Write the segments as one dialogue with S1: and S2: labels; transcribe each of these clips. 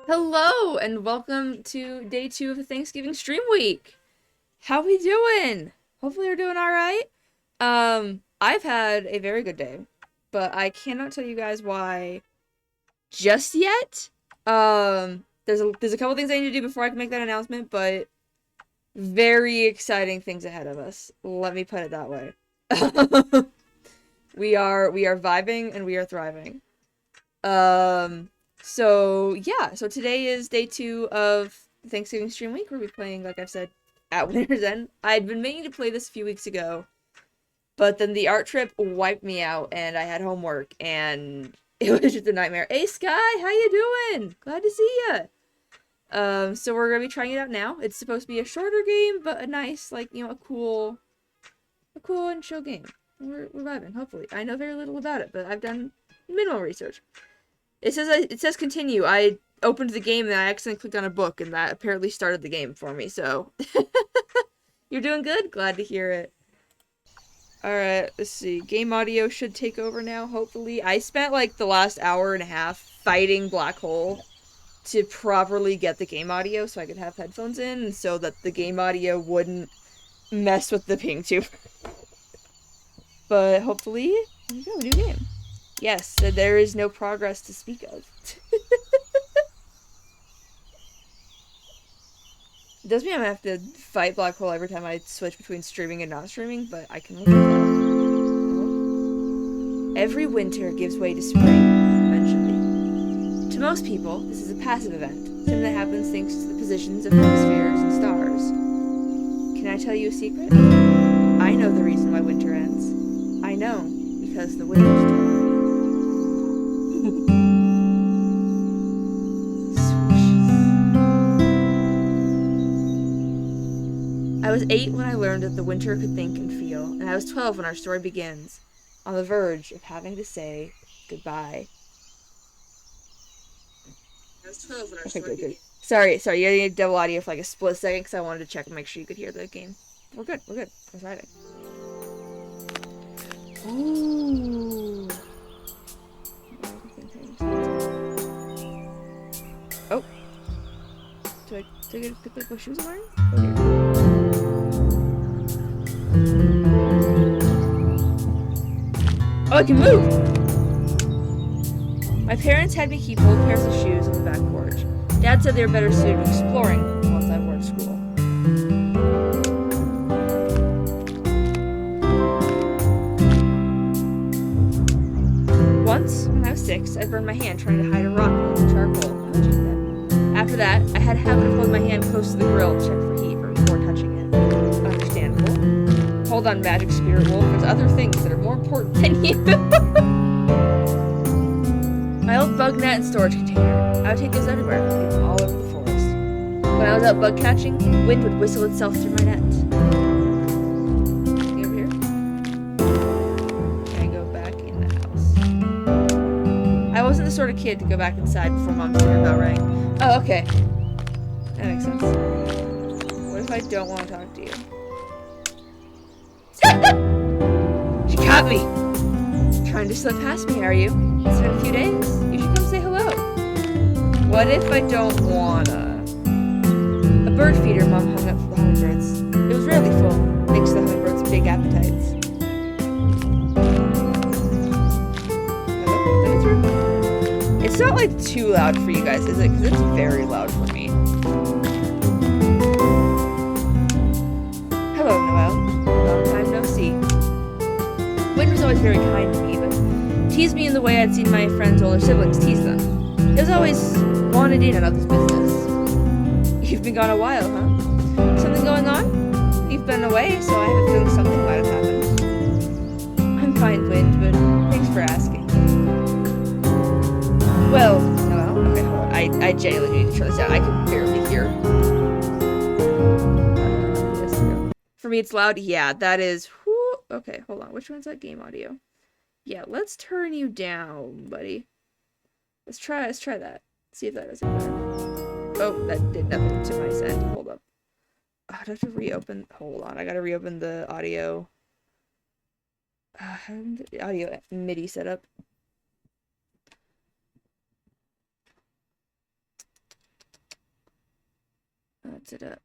S1: Hello and welcome to day 2 of the Thanksgiving stream week. How we doing? Hopefully we're doing all right. I've had a very good day, but I cannot tell you guys why just yet. There's a couple things I need to do before I can make that announcement, but very exciting things ahead of us. Let me put it that way. we are vibing and we are thriving. So today is day 2 of Thanksgiving stream week. We'll be playing, like I've said, at Winter's End. I'd been meaning to play this a few weeks ago, but then the art trip wiped me out and I had homework and It was just a nightmare. Hey, Sky, how you doing? Glad to see you. So we're gonna be trying it out now. It's supposed to be a shorter game, but a nice, like, a cool and chill game. We're vibing, hopefully. I know very little about it, but I've done minimal research. It says continue. I opened the game and I accidentally clicked on a book, and that apparently started the game for me, so. You're doing good? Glad to hear it. Alright, let's see. Game audio should take over now, hopefully. I spent, like, the last hour and a half fighting Black Hole to properly get the game audio so I could have headphones in, and so that the game audio wouldn't mess with the ping tube. But hopefully, here we go, new game. Yes, there is no progress to speak of. It does mean I'm gonna have to fight Black Hole every time I switch between streaming and not streaming, but I can look at that. Every winter gives way to spring, eventually. To most people, this is a passive event, something that happens thanks to the positions of hemispheres and stars. Can I tell you a secret? I know the reason why winter ends. I know, because the wind turns. I was 8 when I learned that the winter could think and feel, and I was 12 when our story begins, on the verge of having to say goodbye. I was 12 when our story began. Sorry, you need double audio for like a split second because I wanted to check and make sure you could hear the game. We're good. We're vibing. Ooh. Oh. Do I get to pick like what shoes I'm wearing? Okay. Oh, I can move! My parents had me keep old pairs of shoes on the back porch. Dad said they were better suited to exploring once I were in school. Once, when I was 6, I burned my hand trying to hide a rock in the charcoal. After that, I had a habit of holding my hand close to the grill to check for heat before touching it. Understandable. Hold on, Magic Spirit Wolf. There's other things that are more important than you. My old bug net and storage container. I would take those everywhere, leave them all over the forest. When I was out bug catching, wind would whistle itself through my net. Anything over here? Can I go back in the house? I wasn't the sort of kid to go back inside before Mom's dinner bell rang. Oh, okay. That makes sense. What if I don't want to talk to you? She caught me! Trying to slip past me, are you? It's been a few days. You should come say hello. What if I don't wanna? A bird feeder Mom hung up for the hummingbirds. It was rarely full, thanks to the hummingbirds' big appetites. Hello? It's not like too loud for you guys, is it? Because it's very loud for me. Hello, Noelle. Long time no see. Wind was always very kind to me, but teased me in the way I'd seen my friends' older siblings tease them. It was always wanted in on others' business. You've been gone a while, huh? Something going on? You've been away, so I have a feeling something might have happened. I'm fine, Wind, but thanks for asking. Well, Noelle, okay, hold on. I genuinely need to turn this down. I can barely hear. For me, it's loud. Yeah, that is. Whoo. Okay, hold on. Which one's that game audio? Yeah, let's turn you down, buddy. Let's try that. See if that does it better. Oh, that did nothing to my end. Hold up. Oh, I'd have to reopen. Hold on, I gotta reopen the audio. The audio MIDI setup. That's it.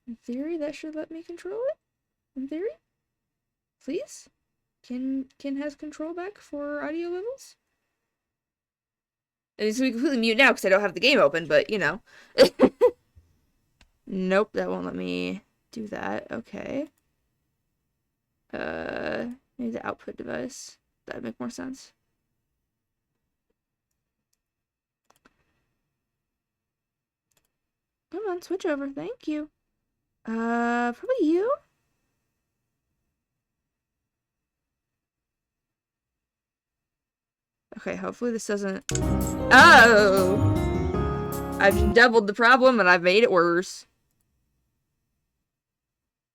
S1: In theory, that should let me control it. In theory, please. Ken has control back for audio levels. It's gonna be completely mute now because I don't have the game open, but you know. Nope, that won't let me do that. Okay. Maybe the output device. That'd make more sense. Come on, switch over. Thank you. Probably you? Okay, hopefully this doesn't... Oh! I've doubled the problem and I've made it worse.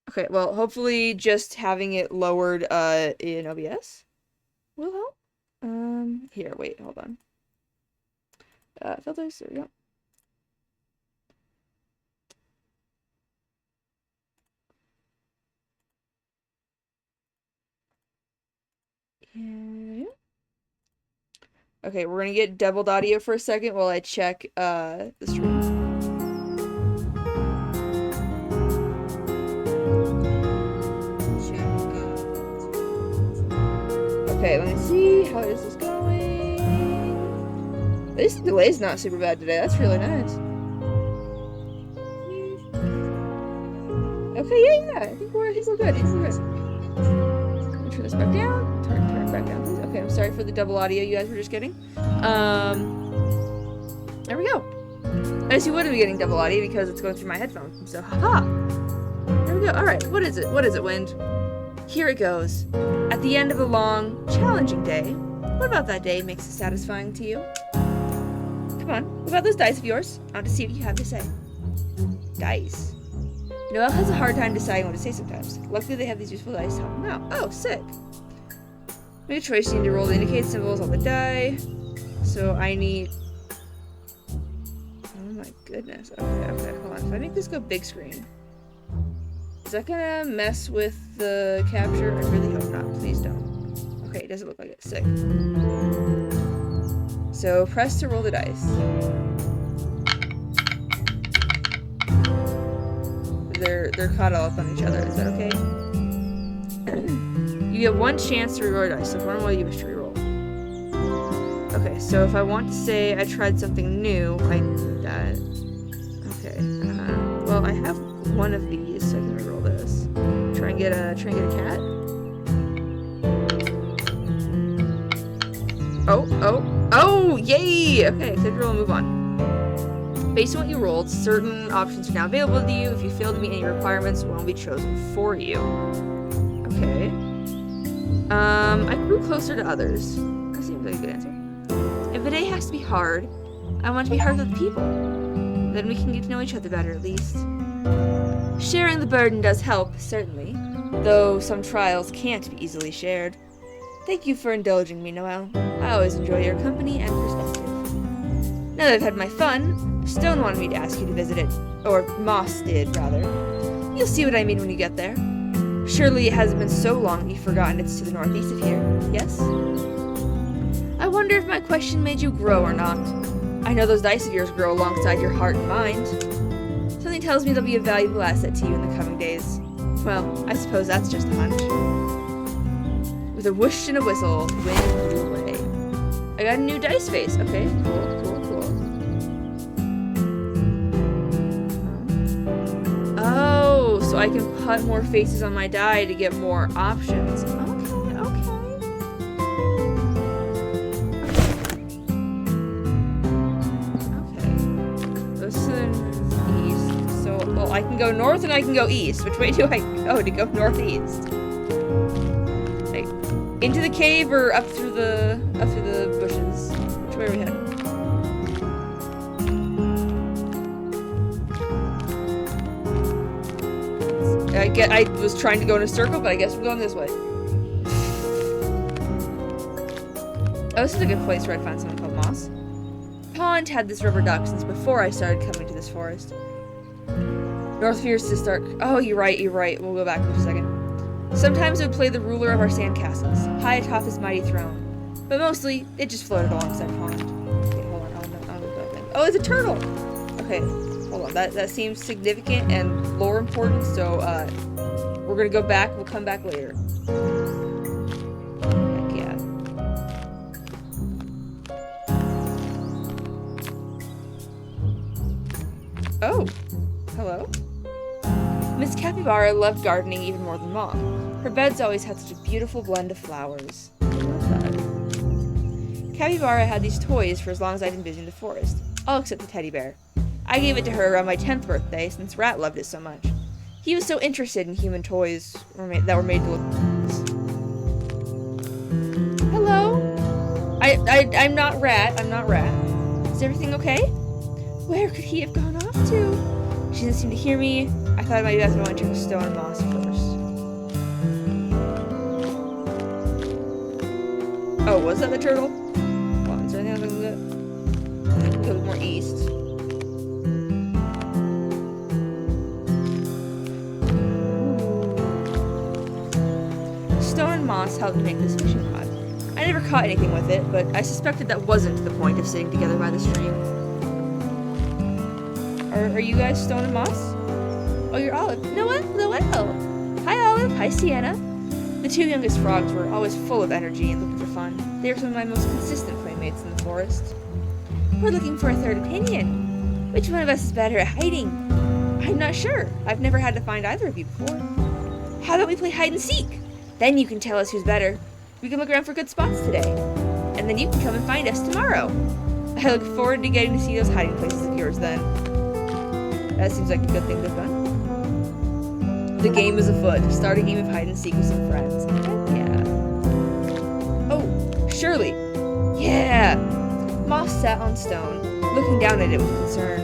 S1: Okay, well, hopefully just having it lowered, in OBS will help. Here, wait, hold on. Filters, there we go. Yeah. Okay, we're gonna get doubled audio for a second while I check, the stream. Okay, let me see. How is this going? At least the delay's not super bad today. That's really nice. Okay, yeah. I think we're good. Let me turn this back down. Turn it back down, please. Okay, I'm sorry for the double audio you guys were just getting. There we go. As you would be getting double audio because it's going through my headphones. So, haha. There we go. All right. What is it? What is it, Wind? Here it goes. At the end of a long, challenging day, what about that day makes it satisfying to you? Come on, what about those dice of yours? I want to see what you have to say. Dice. Noelle has a hard time deciding what to say sometimes. Luckily they have these useful dice to help him out. Oh, sick. Make a choice. You need to roll the indicate symbols on the die. So I need... Oh my goodness. Okay, hold on. If I make this go big screen... Is that gonna mess with the capture? I really hope not. Please don't. Okay, it doesn't look like it. Sick. So press to roll the dice. They're caught all up on each other. Is that okay? You get one chance to reroll your dice. So if one way you wish to reroll. Okay, so if I want to say I tried something new, I do that. Okay. Well, I have one of these, so I can reroll this. Try and get a cat. Oh, yay! Okay, click roll and move on. Based on what you rolled, certain options are now available to you. If you fail to meet any requirements, one will be chosen for you. Okay. I grew closer to others. That seems like a good answer. If a day has to be hard, I want to be hard with people. Then we can get to know each other better, at least. Sharing the burden does help, certainly, though some trials can't be easily shared. Thank you for indulging me, Noelle. I always enjoy your company and perspective. Now that I've had my fun, Stone wanted me to ask you to visit it. Or Moss did, rather. You'll see what I mean when you get there. Surely it hasn't been so long you've forgotten it's to the northeast of here, yes? I wonder if my question made you grow or not. I know those dice of yours grow alongside your heart and mind. Something tells me they'll be a valuable asset to you in the coming days. Well, I suppose that's just a hunch. With a whoosh and a whistle, the wind blew away. I got a new dice face. Okay, cool. Oh, so I can put more faces on my die to get more options. Okay. Listen, east. So, well, I can go north and I can go east. Which way do I go to go northeast? Like, into the cave or up through the bushes? Which way are we heading? I was trying to go in a circle, but I guess we're going this way. Oh, this is a good place where I'd find something called moss. Pond had this rubber duck since before I started coming to this forest. North fears to start. Oh, you're right. We'll go back for a second. Sometimes it would play the ruler of our sand castles, high atop his mighty throne. But mostly, it just floated alongside Pond. Okay, hold on. Oh, it's a turtle! Okay, hold on. That seems significant and lore important, so, we're gonna go back. We'll come back later. Heck yeah. Oh, hello? Miss Capybara loved gardening even more than Mom. Her beds always had such a beautiful blend of flowers. I love that. Capybara had these toys for as long as I'd been visiting the forest, all except the teddy bear. I gave it to her around my 10th birthday since Rat loved it so much. He was so interested in human toys that were made to look nice. Hello? I'm not Rat. I'm not Rat. Is everything okay? Where could he have gone off to? She doesn't seem to hear me. I thought I might be best if I went to check Stone and Moss first. Oh, was that the turtle? Hold on, is there anything else I can get? Go more east. Stone and Moss helped make this fishing rod. I never caught anything with it, but I suspected that wasn't the point of sitting together by the stream. Are you guys Stone and Moss? Oh, you're Olive. Noelle. Hi, Olive. Hi, Sienna. The two youngest frogs were always full of energy and looking for fun. They were some of my most consistent playmates in the forest. We're looking for a third opinion. Which one of us is better at hiding? I'm not sure. I've never had to find either of you before. How about we play hide and seek? Then you can tell us who's better. We can look around for good spots today. And then you can come and find us tomorrow. I look forward to getting to see those hiding places of yours then. That seems like a good thing to have done. The game is afoot. Start a game of hide and seek with some friends. Yeah. Oh, Shirley. Yeah. Moss sat on Stone, looking down at it with concern.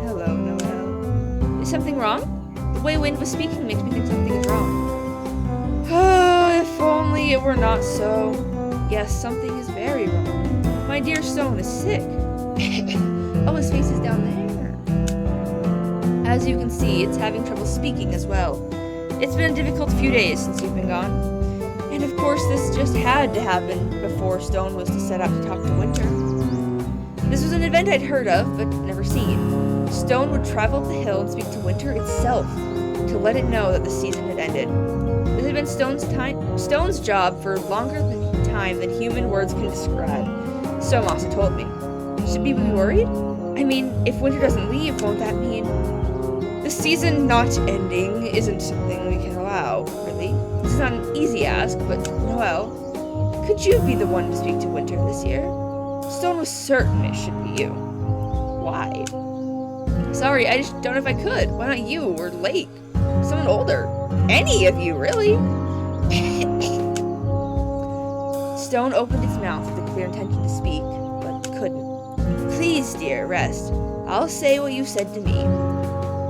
S1: Hello, Noelle. Is something wrong? The way Wind was speaking makes me think something is wrong. Oh, if only it were not so. Yes, something is very wrong. My dear Stone is sick. Oh, his face is down there. As you can see, it's having trouble speaking as well. It's been a difficult few days since you've been gone. And of course, this just had to happen before Stone was to set out to talk to Winter. This was an event I'd heard of, but never seen. Stone would travel up the hill and speak to Winter itself to let it know that the season had ended. This had been Stone's job for longer time than human words can describe. So Moss had told me. Should we be worried? I mean, if Winter doesn't leave, won't that mean... The season not ending isn't something we can allow, really. This is not an easy ask, but Noelle, could you be the one to speak to Winter this year? Stone was certain it should be you. Why? Sorry, I just don't know if I could. Why not you or Lake? Someone older. Any of you, really. Stone opened its mouth with a clear intention to speak, but couldn't. Please, dear, rest. I'll say what you said to me.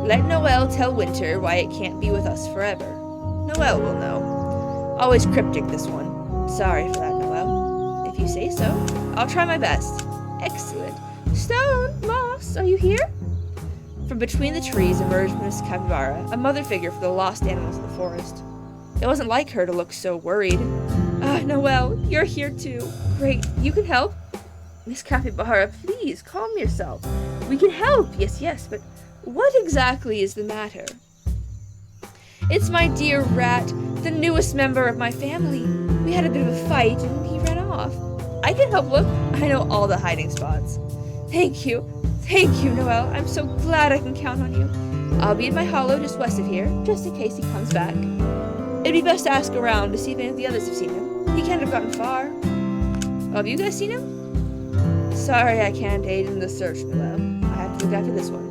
S1: Let Noelle tell Winter why it can't be with us forever. Noelle will know. Always cryptic, this one. Sorry for that, Noelle. If you say so, I'll try my best. Excellent. Stone, Moss, are you here? From between the trees emerged Miss Capybara, a mother figure for the lost animals of the forest. It wasn't like her to look so worried. Ah, Noelle, you're here too. Great, you can help? Miss Capybara, please, calm yourself. We can help, yes, but what exactly is the matter? It's my dear Rat, the newest member of my family. We had a bit of a fight and he ran off. I can help look. I know all the hiding spots. Thank you, Noelle. I'm so glad I can count on you. I'll be in my hollow just west of here, just in case he comes back. It'd be best to ask around to see if any of the others have seen him. He can't have gotten far. Oh, have you guys seen him? Sorry I can't aid in the search, Noelle. I have to look after this one.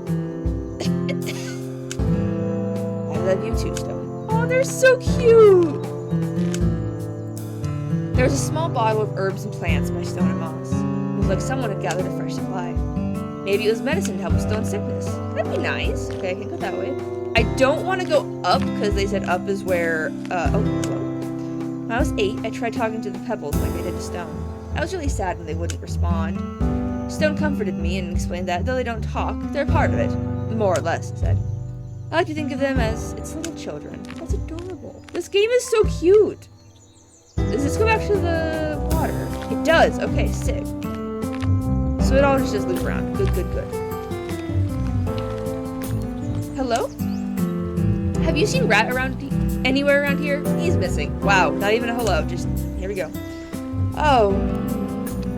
S1: I love you too, Stone. Oh, they're so cute! There was a small bottle of herbs and plants by Stone and Moss. It was like someone had gathered a fresh supply. Maybe it was medicine to help with Stone's sickness. That'd be nice. Okay, I can go that way. I don't want to go up because they said up is where, hello. When I was 8, I tried talking to the pebbles like I did to Stone. I was really sad when they wouldn't respond. Stone comforted me and explained that though they don't talk, they're a part of it. More or less, he said. I like to think of them as its little children. That's adorable. This game is so cute. Does this go back to the water? It does. Okay, sick. So it all just loop around. Good. Hello? Have you seen Rat around anywhere around here? He's missing. Wow, not even a hello. Just, here we go. Oh,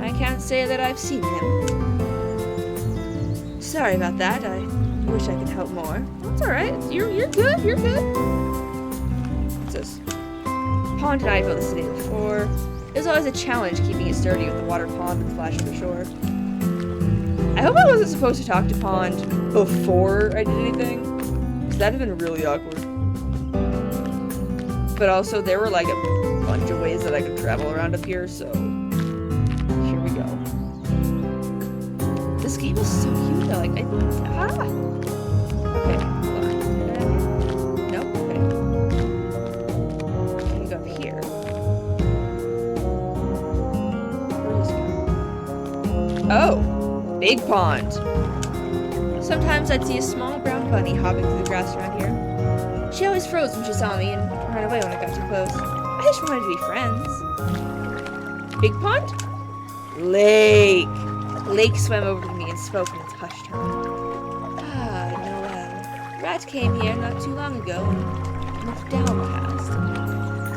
S1: I can't say that I've seen him. Sorry about that. I wish I could help more. That's alright. You're good. What's this? Pond and I built this today before. It was always a challenge keeping it sturdy with the water pond and splash to the shore. I hope I wasn't supposed to talk to Pond before I did anything. Because because that'd have been really awkward. But also, there were like a bunch of ways that I could travel around up here, so here we go. This game is so cute though, like, okay, hold on. No? Okay. Can you go up here? Where is it? Oh! Big pond! Sometimes I'd see a small brown bunny hopping through the grass around here. She always froze when she saw me and ran away when I got too close. I just wanted to be friends. Big pond? Lake! Lake swam over to me and spoke in its hushed tone. Ah, Noel. Rat came here not too long ago and looked downcast.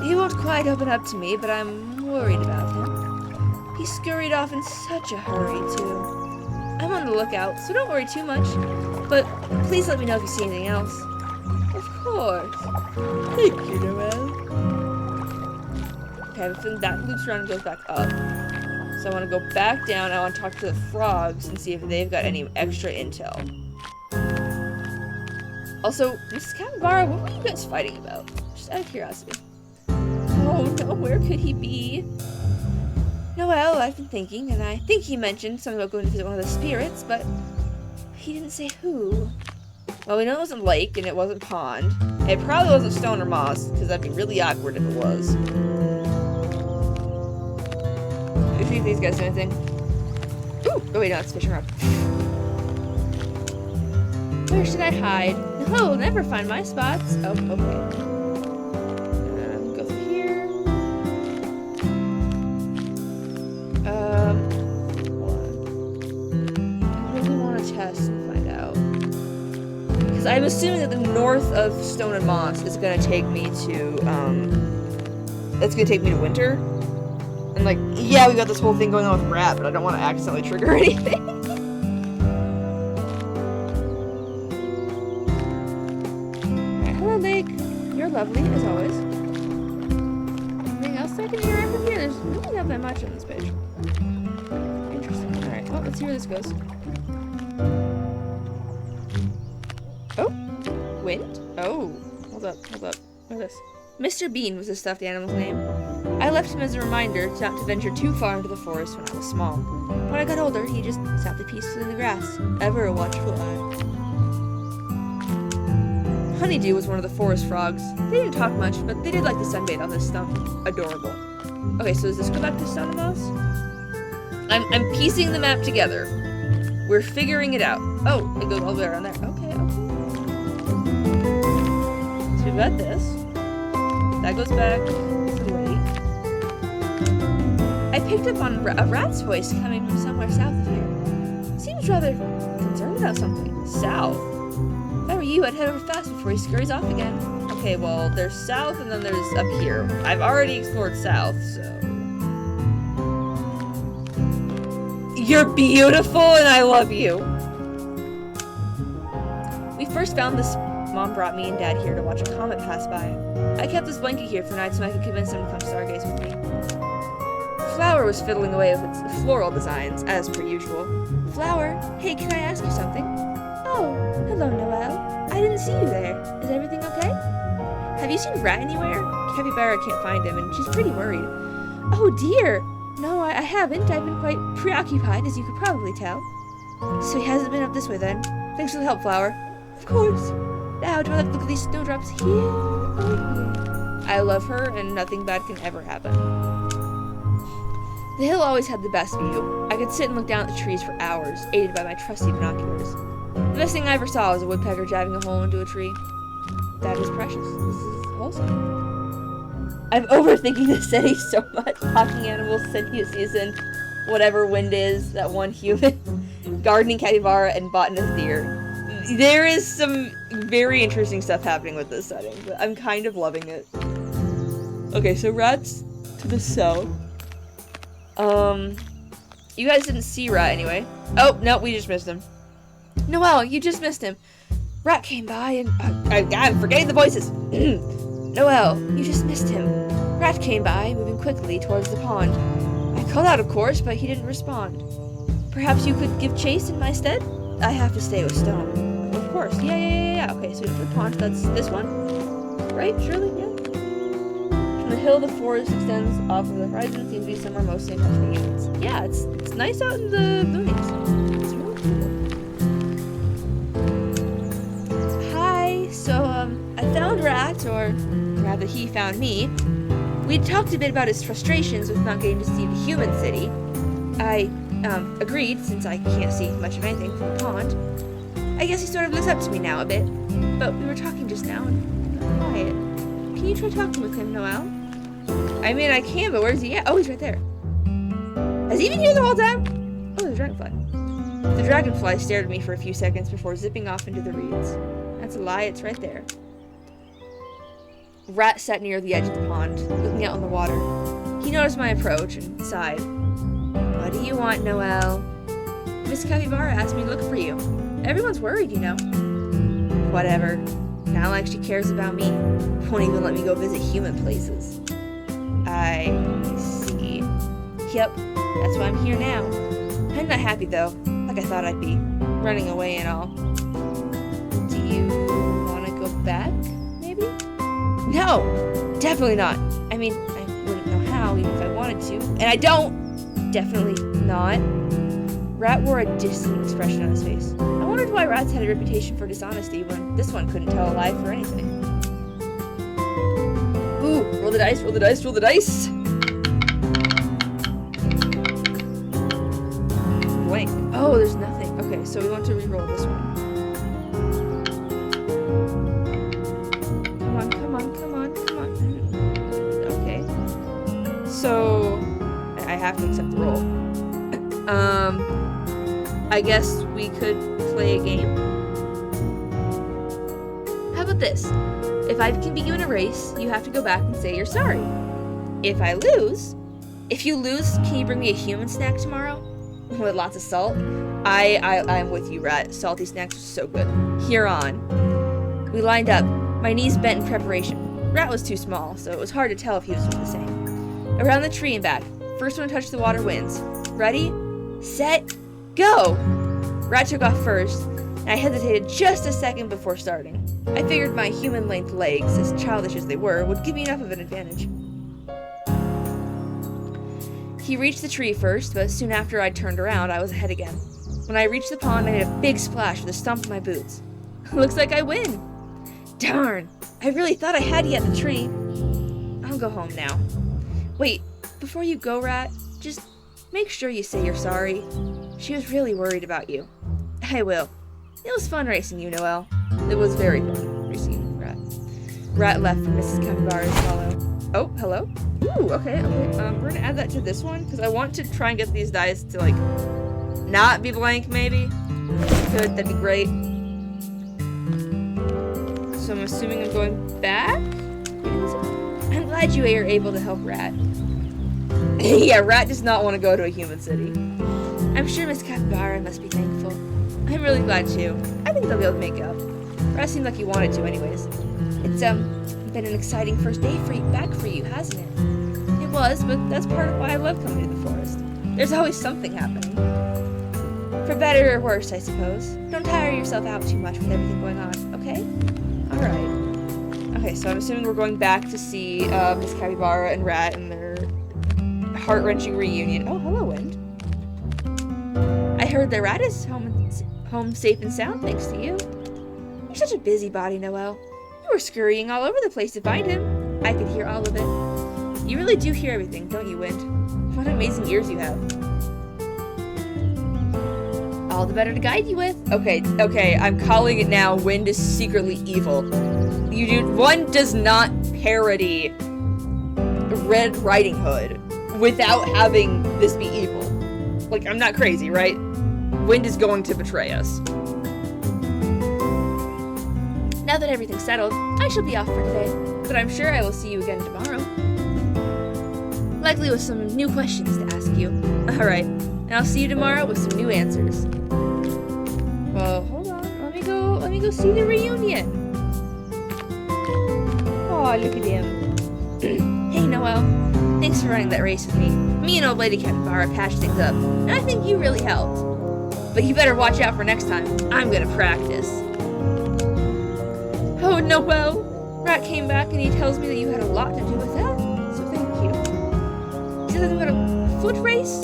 S1: He won't quite open up to me, but I'm worried about him. He scurried off in such a hurry, too. I'm on the lookout, so don't worry too much. But please let me know if you see anything else. Of course. Thank you, Noel. Okay, then that loops around and goes back up. So I want to go back down. I want to talk to the frogs and see if they've got any extra intel. Also, Mrs. Capybara, what were you guys fighting about? Just out of curiosity. Oh no, where could he be? Noel, I've been thinking, and I think he mentioned something about going to visit one of the spirits, but he didn't say who. Well, we know it wasn't lake, and it wasn't pond. It probably wasn't stone or moss, because that'd be really awkward if it was. Do you think these guys do anything? Ooh! Oh wait, no, it's fishing rod. Where should I hide? No, I'll never find my spots. Oh, okay. Go through here. Hold on. I really want to test and find out. Because I'm assuming that the north of Stone and Moss is going to take me to, that's going to take me to winter. And like, yeah, we got this whole thing going on with Rat, but I don't want to accidentally trigger anything. Alright, hello Lake. You're lovely, as always. Anything else I can hear from here? There's really not that much on this page. Interesting. Alright, well, let's see where this goes. Oh, wind? Oh, hold up. What is this? Mr. Bean was the stuffed animal's name. I left him as a reminder not to venture too far into the forest when I was small. When I got older, he just sat peacefully in the grass, ever a watchful eye. Honeydew was one of the forest frogs. They didn't talk much, but they did like to sunbathe on this stump. Adorable. Okay, so does this go back to Stone and Moss? I'm piecing the map together. We're figuring it out. Oh, it goes all the way around there. Okay. So we've got this. That goes back to the lake. I picked up on a rat's voice coming from somewhere south of here. Seems rather concerned about something. South? If I were you, I'd head over fast before he scurries off again. Okay, well, there's south and then there's up here. I've already explored south, so... You're beautiful and I love you! We first found this... Mom brought me and Dad here to watch a comet pass by. I kept this blanket here for night so I could convince them to come stargaze with me. Flower was fiddling away with its floral designs, as per usual. Flower, hey, can I ask you something? Oh, hello, Noel. I didn't see you there. Is everything okay? Have you seen Rat anywhere? Capybara can't find him, and she's pretty worried. Oh, dear. No, I haven't. I've been quite preoccupied, as you could probably tell. So he hasn't been up this way, then. Thanks for the help, Flower. Of course. Now, do I look at these snowdrops here or here? I love her, and nothing bad can ever happen. The hill always had the best view. I could sit and look down at the trees for hours, aided by my trusty binoculars. The best thing I ever saw was a woodpecker driving a hole into a tree. That is precious. This is wholesome. I'm overthinking this city so much. Talking animals, sentient season, whatever wind is, that one human, gardening capybara, and botanist deer. There is some very interesting stuff happening with this setting, but I'm kind of loving it. Okay, so Rat's to the south. You guys didn't see Rat anyway. Oh, no, we just missed him. Noel, you just missed him. Rat came by and... I'm forgetting the voices. Noel, you just missed him. Rat came by, moving quickly towards the pond. I called out, of course, but he didn't respond. Perhaps you could give chase in my stead? I have to stay with Stone. Of course, yeah. yeah, okay, so the pond, that's this one? Right, surely, yeah. From the hill, the forest extends off of the horizon, seems to be somewhere mostly untouched humans. Yeah, it's nice out in the boonies. It's really cool. Hi, so, I found Rat, or rather he found me. We talked a bit about his frustrations with not getting to see the human city. I, agreed, since I can't see much of anything from the pond. I guess he sort of looks up to me now a bit, but we were talking just now and he got quiet. Can you try talking with him, Noelle? I mean, I can, but where's he at? Oh, he's right there. Has he been here the whole time? Oh, there's a dragonfly. The dragonfly stared at me for a few seconds before zipping off into the reeds. That's a lie, it's right there. Rat sat near the edge of the pond, looking out on the water. He noticed my approach and sighed. What do you want, Noelle? Miss Capybara asked me to look for you. Everyone's worried, you know. Whatever. Not like she cares about me. Won't even let me go visit human places. I see. Yep, that's why I'm here now. I'm not happy though, like I thought I'd be. Running away and all. Do you want to go back, maybe? No! Definitely not. I mean, I wouldn't know how even if I wanted to. And I don't! Definitely not. Rat wore a distant expression on his face. I wondered why rats had a reputation for dishonesty when this one couldn't tell a lie for anything. Ooh, roll the dice, roll the dice, roll the dice! Blank. Oh, there's nothing. Okay, so we want to re-roll this one. Come on, come on, come on, come on. Okay. So, I have to accept the roll. I guess we could play a game. How about this? If I can beat you in a race, you have to go back and say you're sorry. If you lose, can you bring me a human snack tomorrow? With lots of salt? I'm with you, Rat. Salty snacks are so good. Here on. We lined up, my knees bent in preparation. Rat was too small, so it was hard to tell if he was doing the same. Around the tree and back. First one to touch the water wins. Ready? Set, go! Rat took off first, and I hesitated just a second before starting. I figured my human-length legs, as childish as they were, would give me enough of an advantage. He reached the tree first, but soon after I turned around, I was ahead again. When I reached the pond, I made a big splash with a stomp of my boots. Looks like I win! Darn! I really thought I had you at the tree. I'll go home now. Wait, before you go, Rat, just make sure you say you're sorry. She was really worried about you. I will. It was fun racing you, Noelle. It was very fun racing you, Rat. Rat left for Mrs. Capybara's follow. Oh, hello? Ooh, okay. We're gonna add that to this one, because I want to try and get these dice to, like, not be blank, maybe. If you could, that'd be great. So I'm assuming I'm going back? I'm glad you were able to help Rat. Yeah, Rat does not want to go to a human city. I'm sure Miss Capybara must be thankful. I'm really glad too. I think they'll be able to make up. Rat seemed like he wanted to anyways. It's been an exciting first day back for you, hasn't it? It was, but that's part of why I love coming to the forest. There's always something happening. For better or worse, I suppose. Don't tire yourself out too much with everything going on, okay? Alright. Okay, so I'm assuming we're going back to see Miss Capybara and Rat and their heart-wrenching reunion. Oh, hello, Wind. I heard the Rat is home safe and sound thanks to you. You're such a busybody, Noelle. You were scurrying all over the place to find him. I could hear all of it. You really do hear everything, don't you, Wind? What amazing ears you have. All the better to guide you with. Okay, I'm calling it now. Wind is secretly evil. One does not parody Red Riding Hood without having this be evil. Like, I'm not crazy, right? Wind is going to betray us. Now that everything's settled, I shall be off for today, but I'm sure I will see you again tomorrow. Likely with some new questions to ask you. Alright, and I'll see you tomorrow with some new answers. Well, hold on, let me go see the reunion. Oh, look at him. Hey, Noelle. Thanks for running that race with me. Me and old Lady Capybara patched things up, and I think you really helped. But you better watch out for next time. I'm gonna practice. Noel! Rat came back and he tells me that you had a lot to do with that, so thank you. He said something about a foot race?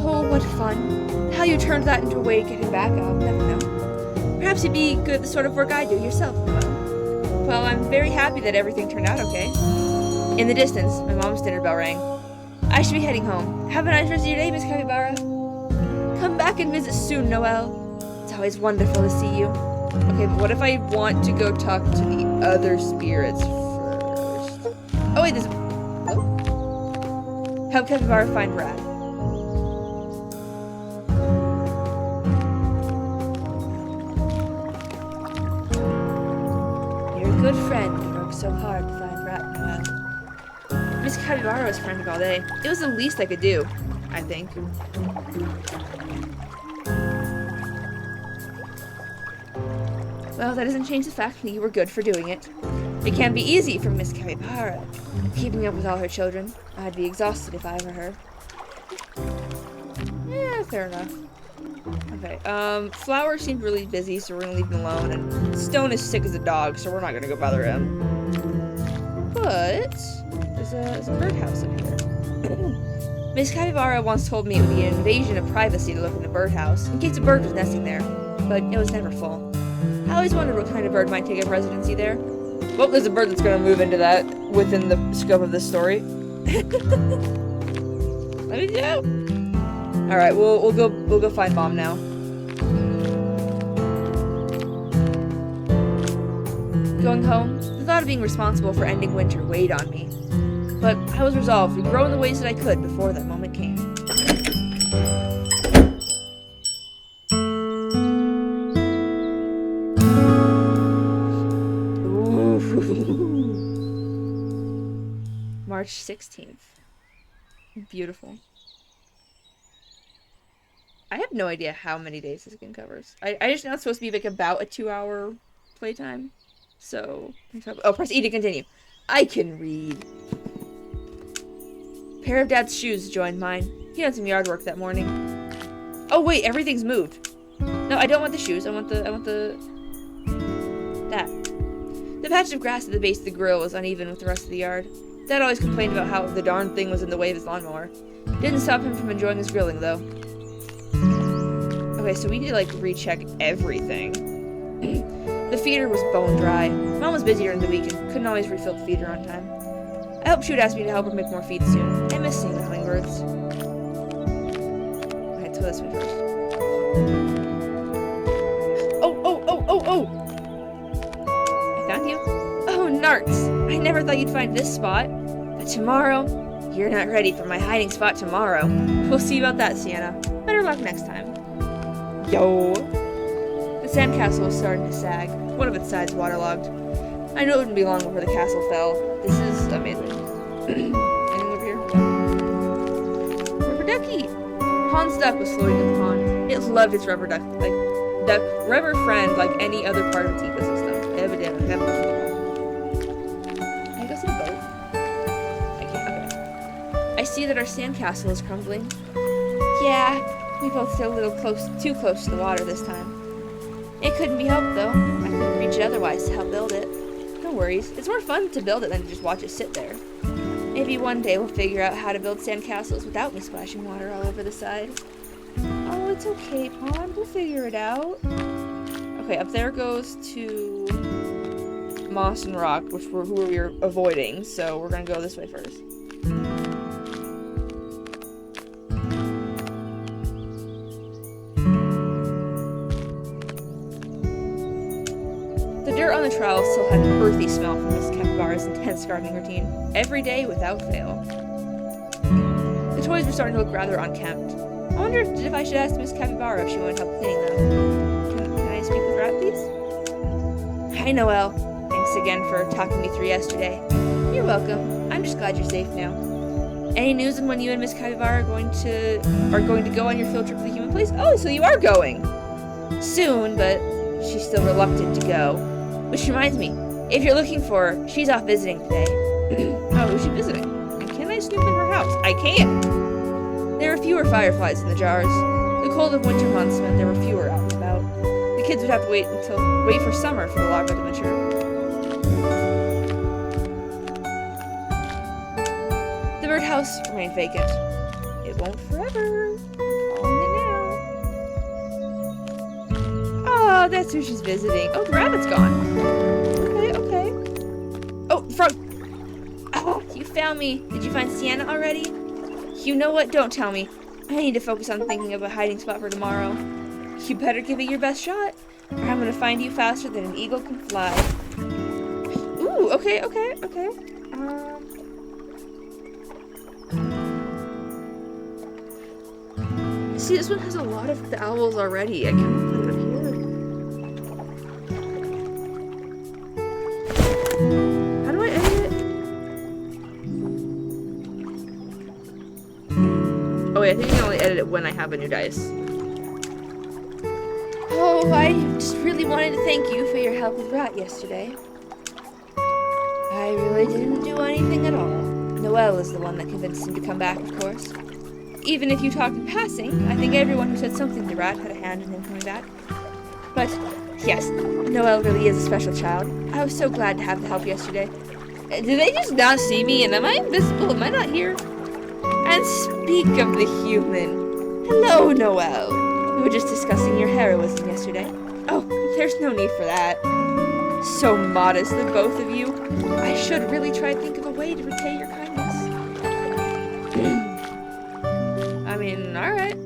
S1: Oh, what fun. How you turned that into a way to get him back, I'll never know. Perhaps you'd be good at the sort of work I do yourself, Noel. Well, I'm very happy that everything turned out okay. In the distance, my mom's dinner bell rang. I should be heading home. Have a nice rest of your day, Miss Capybara. Come back and visit soon, Noel. It's always wonderful to see you. Okay, but what if I want to go talk to the other spirits first? Oh, wait, this... Oh. Help Capybara find Rat. You're a good friend. You work so hard to find Rat, Noel. Miss Capybara was frantic all day. It was the least I could do, I think. Well, that doesn't change the fact that you were good for doing it. It can't be easy for Miss Capybara, keeping up with all her children. I'd be exhausted if I were her. Yeah, fair enough. Okay, Flower seemed really busy, so we're gonna leave him alone, and Stone is sick as a dog, so we're not gonna go bother him. But there's a birdhouse up here. Miss Capybara once told me it would be an invasion of privacy to look in the birdhouse, in case a bird was nesting there, but it was never full. I always wondered what kind of bird might take up residency there. Well, there's a bird that's gonna move into that within the scope of this story. Let me know. All right, we'll go find Mom now. Going home, the thought of being responsible for ending winter weighed on me, but I was resolved to grow in the ways that I could before that moment came. March 16th. Beautiful. I have no idea how many days this game covers. I just know it's supposed to be like about a 2-hour playtime. So, oh, press E to continue. I can read. Pair of Dad's shoes joined mine. He had some yard work that morning. Oh wait, everything's moved. No, I don't want the shoes. I want the that. The patch of grass at the base of the grill was uneven with the rest of the yard. Dad always complained about how the darn thing was in the way of his lawnmower. Didn't stop him from enjoying his grilling, though. Okay, so we need to, like, recheck everything. The feeder was bone dry. Mom was busy during the week and couldn't always refill the feeder on time. I hoped she would ask me to help her make more feeds soon. I miss seeing the hummingbirds. Okay, let's go this way first. Oh! I found you. Oh, Narts! I never thought you'd find this spot. But tomorrow, you're not ready for my hiding spot tomorrow. We'll see about that, Sienna. Better luck next time. Yo! The sandcastle was starting to sag. One of its sides waterlogged. I knew it wouldn't be long before the castle fell. This is amazing. Anything over here? Rubber ducky! Pond's duck was floating in the pond. It loved its rubber duck, rubber friend like any other part of its ecosystem. Evidently. Can I go see the boat? I can't. Okay. I see that our sandcastle is crumbling. Yeah, we both stayed a little too close to the water this time. It couldn't be helped, though. I couldn't reach it otherwise to help build it. No worries. It's more fun to build it than to just watch it sit there. Maybe one day we'll figure out how to build sandcastles without me splashing water all over the side. Oh, it's okay, Pond. We'll figure it out. Okay, up there goes to Moss and Rock, who we were avoiding, so we're gonna go this way first. The dirt on the trowel still had an earthy smell from Miss Capybara's intense gardening routine, every day without fail. The toys were starting to look rather unkempt. I wonder if I should ask Miss Capybara if she wanted help cleaning them. Can I speak with Rat, please? Hi, Noel. Thanks again for talking me through yesterday. You're welcome. I'm just glad you're safe now. Any news on when you and Miss Capybara are going to go on your field trip to the human place? Oh, so you are going! Soon, but she's still reluctant to go. Which reminds me, if you're looking for her, she's off visiting today. Oh, who's she visiting? And can I snoop in her house? I can! There were fewer fireflies in the jars. The cold of winter months meant there were fewer out and about. The kids would have to wait for summer for the larvae to mature. house remained vacant. It won't forever. Calling it now. Oh, that's who she's visiting. Oh, the rabbit's gone. Okay, okay. Oh, frog. Oh, you found me. Did you find Sienna already? You know what? Don't tell me. I need to focus on thinking of a hiding spot for tomorrow. You better give it your best shot, or I'm gonna find you faster than an eagle can fly. Ooh, okay, okay, okay. See, this one has a lot of the owls already. I can't put it up here. How do I edit it? Oh wait, I think I can only edit it when I have a new dice. Oh, I just really wanted to thank you for your help with Rat yesterday. I really didn't do anything at all. Noelle is the one that convinced him to come back, of course. Even if you talked in passing, I think everyone who said something to Rat had a hand in him coming back. But, yes, Noelle really is a special child. I was so glad to have the help yesterday. Did they just not see me, and am I invisible? Am I not here? And speak of the human. Hello, Noelle. We were just discussing your heroism yesterday. Oh, there's no need for that. So modest, the both of you. I should really try to think of a way to repay your kindness. I mean, alright.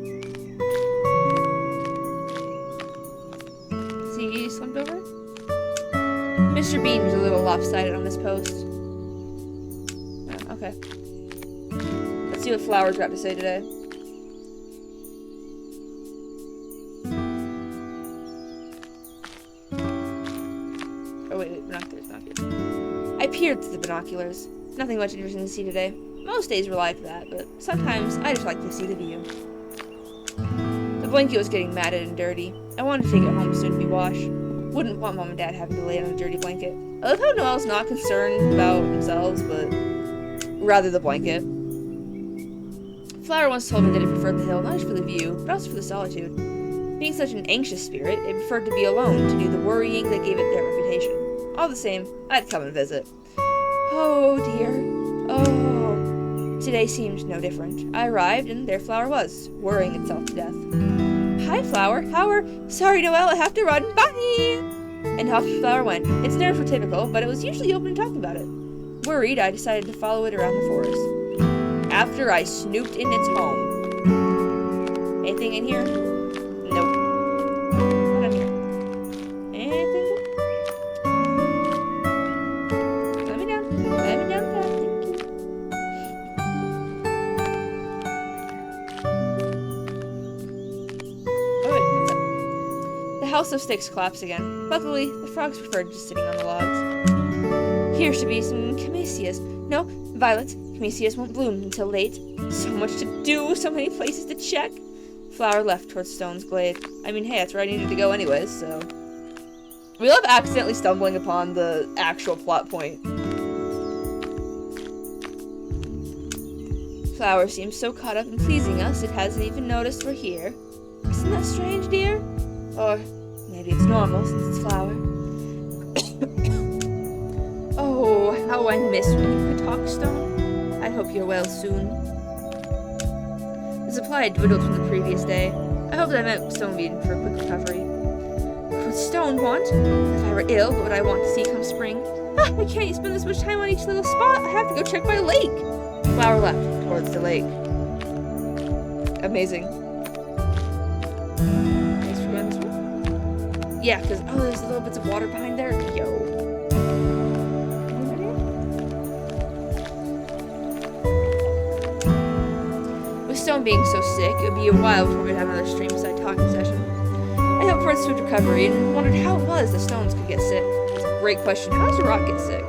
S1: Is he slumped over? Mr. Bean was a little lopsided on this post. Oh, okay. Let's see what Flower's got to say today. Oh wait, binoculars, binoculars. I peered through the binoculars. Nothing much interesting to see today. Most days rely for that, but sometimes I just like to see the view. The blanket was getting matted and dirty. I wanted to take it home soon to be washed. Wouldn't want Mom and Dad having to lay on a dirty blanket. I love how Noelle's not concerned about themselves, but rather the blanket. Flower once told me that it preferred the hill not just for the view, but also for the solitude. Being such an anxious spirit, it preferred to be alone to do the worrying that gave it their reputation. All the same, I'd come and visit. Oh dear. Oh. Today seemed no different. I arrived, and there Flower was, worrying itself to death. Hi, Flower. Sorry, Noelle, I have to run. Bye! And off Flower went. Its nerves were typical, but it was usually open to talk about it. Worried, I decided to follow it around the forest. After I snooped in its home. Anything in here? Nope. What in here? Anything? Let me down, Dad. Thank you. Oh, wait, what's up? The house of sticks collapsed again. Luckily, the frogs preferred just sitting on the logs. Here should be some camellias. No, violets. Camellias won't bloom until late. So much to do, so many places to check. Flower left towards Stone's Glade. I mean, hey, that's where I needed to go anyways, so... We love accidentally stumbling upon the actual plot point. Flower seems so caught up in pleasing us, it hasn't even noticed we're here. Isn't that strange, dear? Or maybe it's normal, since it's Flower. Oh, how I miss when you could talk, Stone. I hope you're well soon. The supply had dwindled from the previous day. I hoped I met Stonebean for a quick recovery. What would Stone want? If I were ill, what would I want to see come spring? Ah, I can't spend this much time on each little spot. I have to go check my lake. Flower left towards the lake. Amazing. Thanks for going this way. Yeah, because, oh, there's little bits of water behind there. Yo. Stone being so sick, it would be a while before we'd have another stream-side talking session. I hoped for its swift recovery and wondered how it was the stones could get sick. It's a great question. How does a rock get sick?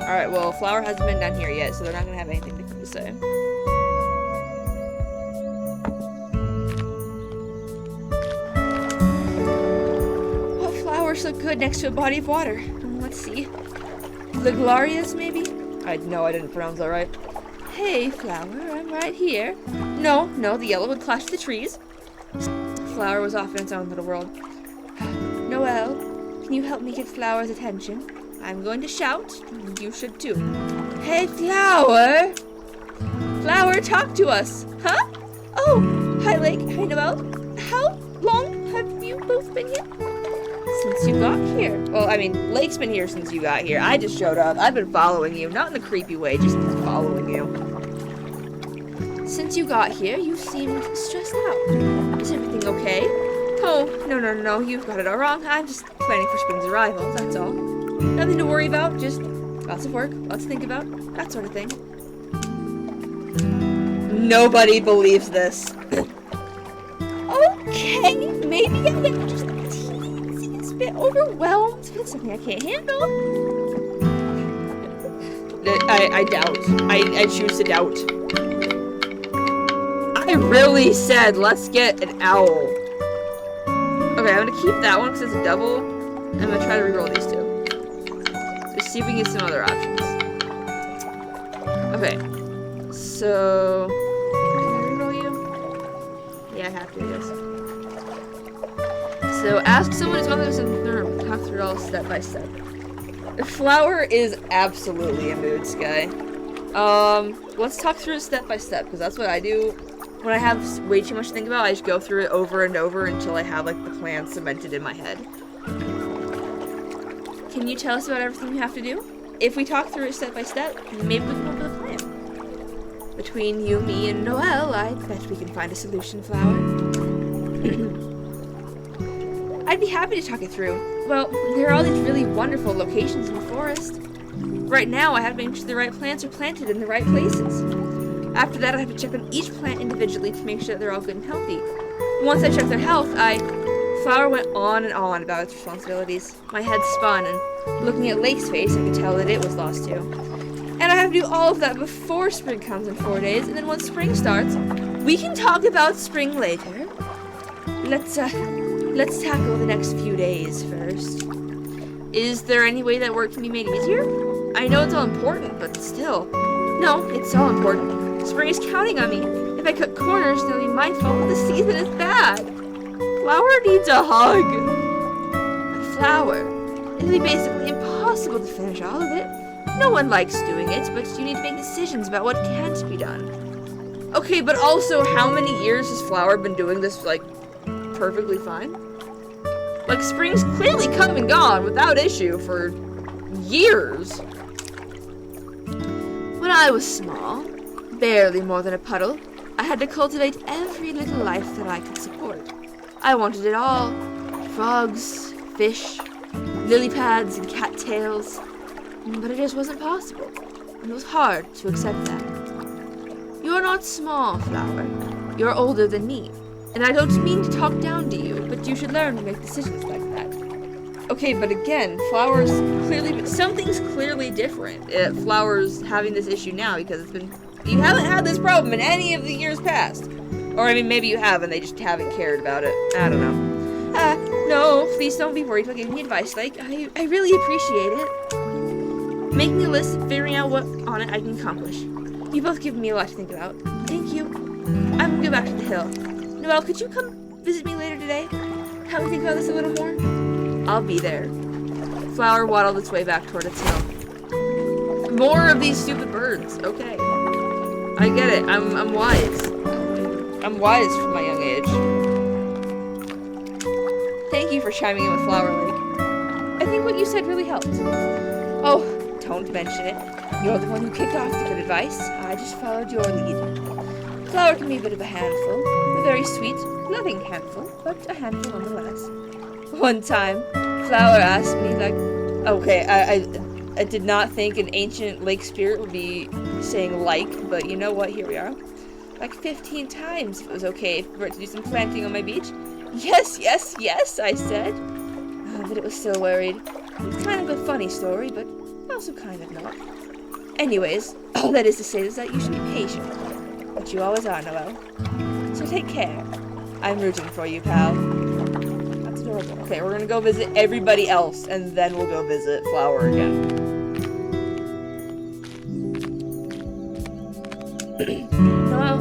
S1: Alright, well, Flower hasn't been down here yet, so they're not going to have anything to say. Oh, flowers look good next to a body of water. Let's see. The Glorias, maybe? I didn't pronounce that right. Hey, Flower, I'm right here. No, the yellow would clash the trees. Flower was off in its own little world. Noelle, Can you help me get Flower's attention? I'm going to shout, and you should too. Hey, Flower! Flower, talk to us! Huh? Oh, hi, Lake. Hi, Noelle. How long have you both been here? Since you got here. Well, I mean, Lake's been here since you got here. I just showed up. I've been following you. Not in a creepy way, just following you. Since you got here, you seemed stressed out. Is everything okay? Oh, no. You've got it all wrong. I'm just planning for Spring's arrival, that's all. Nothing to worry about, just lots of work, lots to think about, that sort of thing. Nobody believes this. Okay, maybe I am just a bit overwhelmed with something I can't handle. I doubt. I choose to doubt. I really said let's get an owl. Okay, I'm gonna keep that one because it's a double. I'm gonna try to reroll these two. Just see if we can get some other options. Okay, so can I reroll you? Yeah, I have to, I guess. So ask someone who's gone through some talk through it all step by step. Flower is absolutely a mood, Sky. Let's talk through it step by step, because that's what I do. When I have way too much to think about, I just go through it over and over until I have, like, the plan cemented in my head. Can you tell us about everything you have to do? If we talk through it step by step, maybe we can come up with a plan. Between you, me, and Noelle, I bet we can find a solution, Flower. I'd be happy to talk it through. Well, there are all these really wonderful locations in the forest. Right now, I have to make sure the right plants are planted in the right places. After that, I have to check on each plant individually to make sure that they're all good and healthy. Once I check their health, Flower went on and on about its responsibilities. My head spun, and looking at Lake's face, I could tell that it was lost too. And I have to do all of that before Spring comes in 4 days, and then once Spring starts, we can talk about Spring later. Let's tackle the next few days first. Is there any way that work can be made easier? I know it's all important, but still. No, it's all important. Spring is counting on me. If I cut corners, they'll be my fault, but the season is bad. Flower needs a hug. Flower. It'll be basically impossible to finish all of it. No one likes doing it, but you need to make decisions about what can't be done. Okay, but also, how many years has Flower been doing this, like, perfectly fine? Like, Spring's clearly come and gone without issue for years. When I was small, barely more than a puddle, I had to cultivate every little life that I could support. I wanted it all. Frogs, fish, lily pads, and cattails. But it just wasn't possible, and it was hard to accept that. You're not small, Flower. You're older than me, and I don't mean to talk down to you, but you should learn to make decisions like that. Okay, but again, Flower's clearly... something's clearly different. Flower's having this issue now because it's been... You haven't had this problem in any of the years past. Or, I mean, maybe you have and they just haven't cared about it. I don't know. No, please don't be worried about giving me advice. Like, I really appreciate it. Making a list and figuring out what on it I can accomplish. You both give me a lot to think about. Thank you. I'm gonna go back to the hill. Noelle, could you come visit me later today? Help me think about this a little more? I'll be there. Flower waddled its way back toward its hill. More of these stupid birds. Okay. I get it. I'm wise. I'm wise from my young age. Thank you for chiming in with Flower Lake. I think what you said really helped. Oh, don't mention it. You're the one who kicked off the good advice. I just followed your lead. Flower can be a bit of a handful. A very sweet, loving handful, but a handful nonetheless. One time, Flower asked me, like... Okay, I did not think an ancient lake spirit would be saying like, but you know what? Here we are. Like 15 times if it was okay for it to do some planting on my beach. Yes, yes, yes, I said. But it was still worried. It's kind of a funny story, but also kind of not. Anyways, all that is to say is that you should be patient. But you always are, Noelle. So take care. I'm rooting for you, pal. That's adorable. Okay, we're gonna go visit everybody else, and then we'll go visit Flower again. Noelle,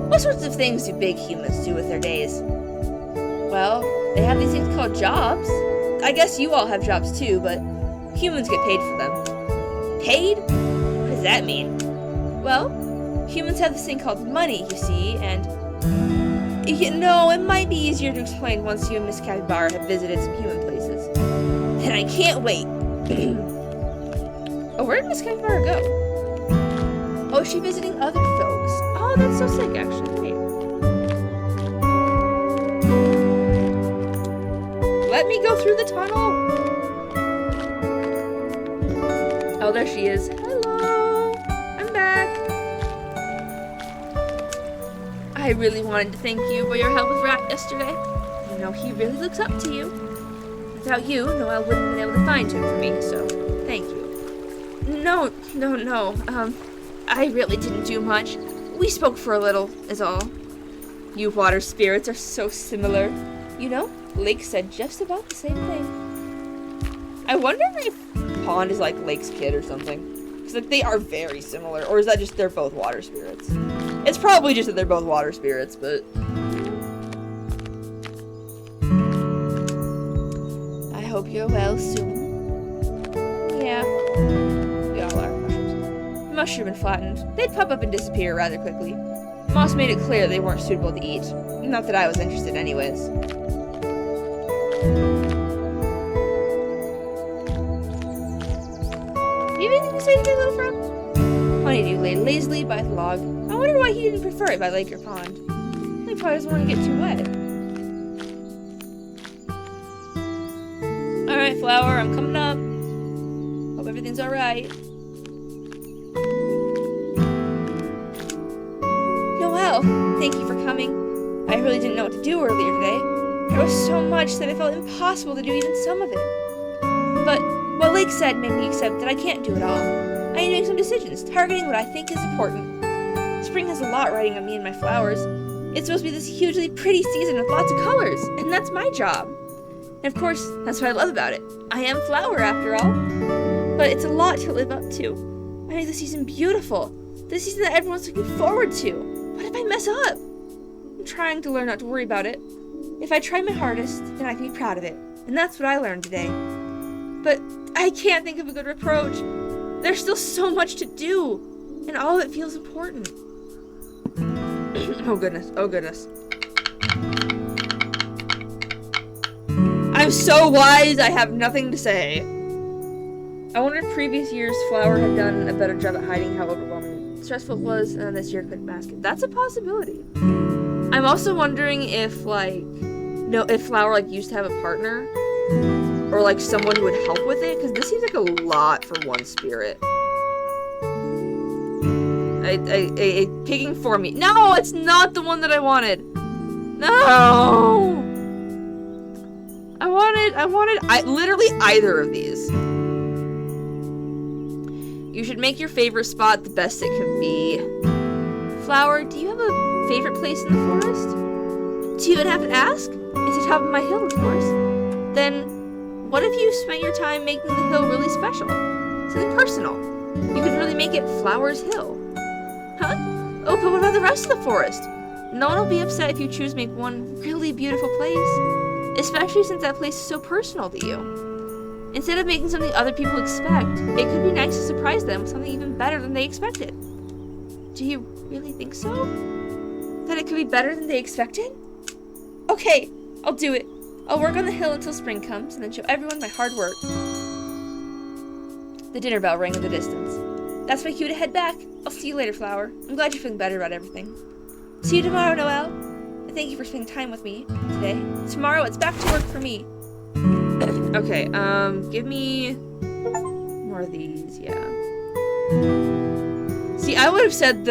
S1: what sorts of things do big humans do with their days? Well, they have these things called jobs. I guess you all have jobs too, but humans get paid for them. Paid? What does that mean? Well, humans have this thing called money, you see, and... You know, it might be easier to explain once you and Miss Capybara have visited some human places. And I can't wait. Oh, where did Miss Capybara go? Oh, is she visiting other folks? Oh, that's so sick, actually. Wait. Let me go through the tunnel. Oh, there she is. Hello. I'm back. I really wanted to thank you for your help with Rat yesterday. You know, he really looks up to you. Without you, Noelle wouldn't have been able to find him for me, so thank you. No. I really didn't do much. We spoke for a little, is all. You water spirits are so similar. You know, Lake said just about the same thing. I wonder if Pond is like Lake's kid or something. Because like, they are very similar. Or is that just they're both water spirits? It's probably just that they're both water spirits, but... I hope you're well soon. Yeah. We all are mushrooms. Mushroom and flattened. They'd pop up and disappear rather quickly. Moss made it clear they weren't suitable to eat. Not that I was interested anyways. You have anything to say to me, little friend? Honeydew lay lazily by the log. I wonder why he didn't prefer it by lake or pond. He probably doesn't want to get too wet. Alright, Flower, I'm coming up. Hope everything's alright. Noelle, thank you for coming. I really didn't know what to do earlier today. There was so much that it felt impossible to do even some of it. But what Lake said made me accept that I can't do it all. I need to make some decisions, targeting what I think is important. Spring has a lot riding on me and my flowers. It's supposed to be this hugely pretty season with lots of colors, and that's my job. And of course, that's what I love about it. I am Flower, after all. But it's a lot to live up to. I make the season beautiful. The season that everyone's looking forward to. What if I mess up? I'm trying to learn not to worry about it. If I try my hardest, then I can be proud of it. And that's what I learned today. But I can't think of a good reproach. There's still so much to do, and all of it feels important. Oh goodness, oh goodness. I'm so wise, I have nothing to say. I wonder if previous years Flower had done a better job at hiding how overwhelming stressful it was, and this year couldn't mask it. That's a possibility. I'm also wondering if, like, if Flower, like, used to have a partner, or, like, someone who would help with it, because this seems like a lot for one spirit. A picking for me. No, it's not the one that I wanted. No! I wanted literally either of these. You should make your favorite spot the best it can be. Flower, do you have a favorite place in the forest? Do you even have to ask? It's the top of my hill, of course. Then, what if you spent your time making the hill really special? Something personal. You could really make it Flower's Hill. Huh? Oh, but what about the rest of the forest? No one will be upset if you choose to make one really beautiful place. Especially since that place is so personal to you. Instead of making something other people expect, it could be nice to surprise them with something even better than they expected. Do you really think so? That it could be better than they expected? Okay, I'll do it. I'll work on the hill until spring comes, and then show everyone my hard work. The dinner bell rang in the distance. That's my cue to head back. I'll see you later, Flower. I'm glad you're feeling better about everything. See you tomorrow, Noelle. And thank you for spending time with me today. Tomorrow, it's back to work for me. Okay, give me more of these, yeah. See, I would have said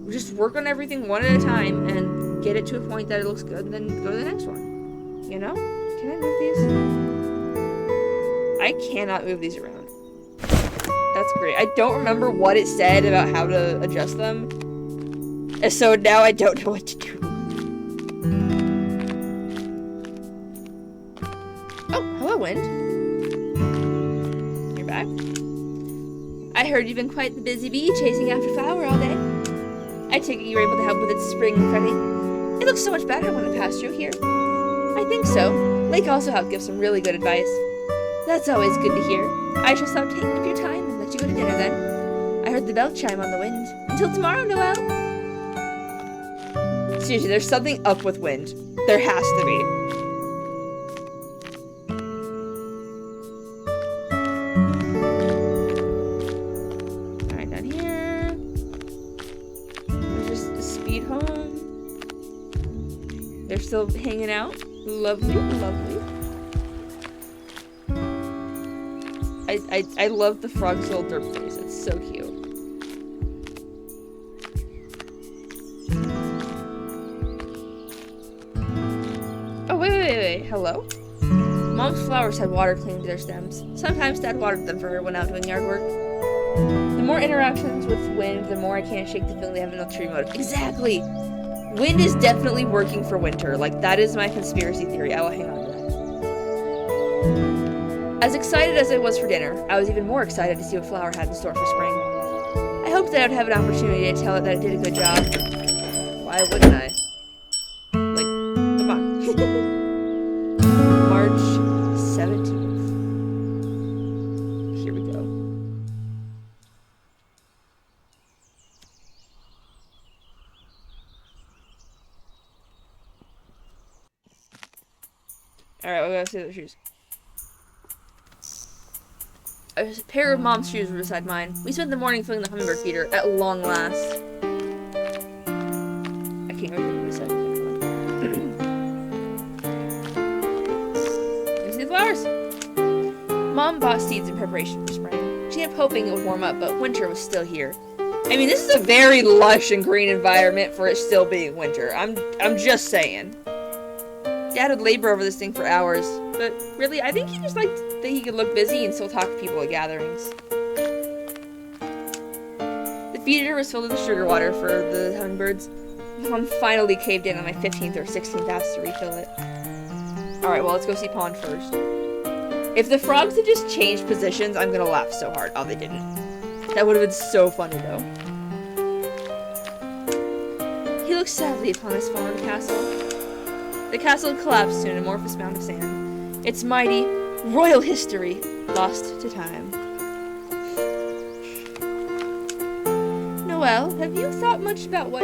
S1: just work on everything one at a time and get it to a point that it looks good and then go to the next one. You know? Can I move these? I cannot move these around. That's great. I don't remember what it said about how to adjust them. And so now I don't know what to do. Oh, hello, Wind. You're back. I heard you've been quite the busy bee chasing after Flower all day. I take it you were able to help with its spring fretting. It looks so much better when it passed through here. I think so. Lake also helped give some really good advice. That's always good to hear. I shall stop taking up your time and let you go to dinner then. I heard the bell chime on the wind. Until tomorrow, Noelle. Seriously, there's something up with wind. There has to be. Alright, down here. We'll just speed home. They're still hanging out. Lovely, lovely. I love the frog's little derp face. It's so cute. Oh, wait. Hello? Mom's flowers had water clinging to their stems. Sometimes Dad watered them for her when out doing yard work. The more interactions with wind, the more I can't shake the feeling they have an ulterior motive. Exactly! Wind is definitely working for winter. Like, that is my conspiracy theory. I will hang on to that. As excited as I was for dinner, I was even more excited to see what Flower had in store for spring. I hoped that I would have an opportunity to tell it that I did a good job. Why wouldn't I? Like, come on. March 17th. Here we go. Alright, we'll go see the shoes. A pair of Mom's shoes were beside mine. We spent the morning filling the hummingbird feeder at long last. I can't remember what I said. There's the flowers. Mom bought seeds in preparation for spring. She kept hoping it would warm up, but winter was still here. I mean, this is a very lush and green environment for it still being winter. I'm just saying. Dad would labor over this thing for hours, but really, I think he just liked that he could look busy and still talk to people at gatherings. The feeder was filled with sugar water for the hummingbirds. Mom finally caved in on my 15th or 16th ask to refill it. Alright, well, let's go see Pond first. If the frogs had just changed positions, I'm gonna laugh so hard. Oh, they didn't. That would have been so funny, though. He looked sadly upon his fallen castle. The castle had collapsed to an amorphous mound of sand. Its mighty, royal history lost to time. Noelle, have you thought much about what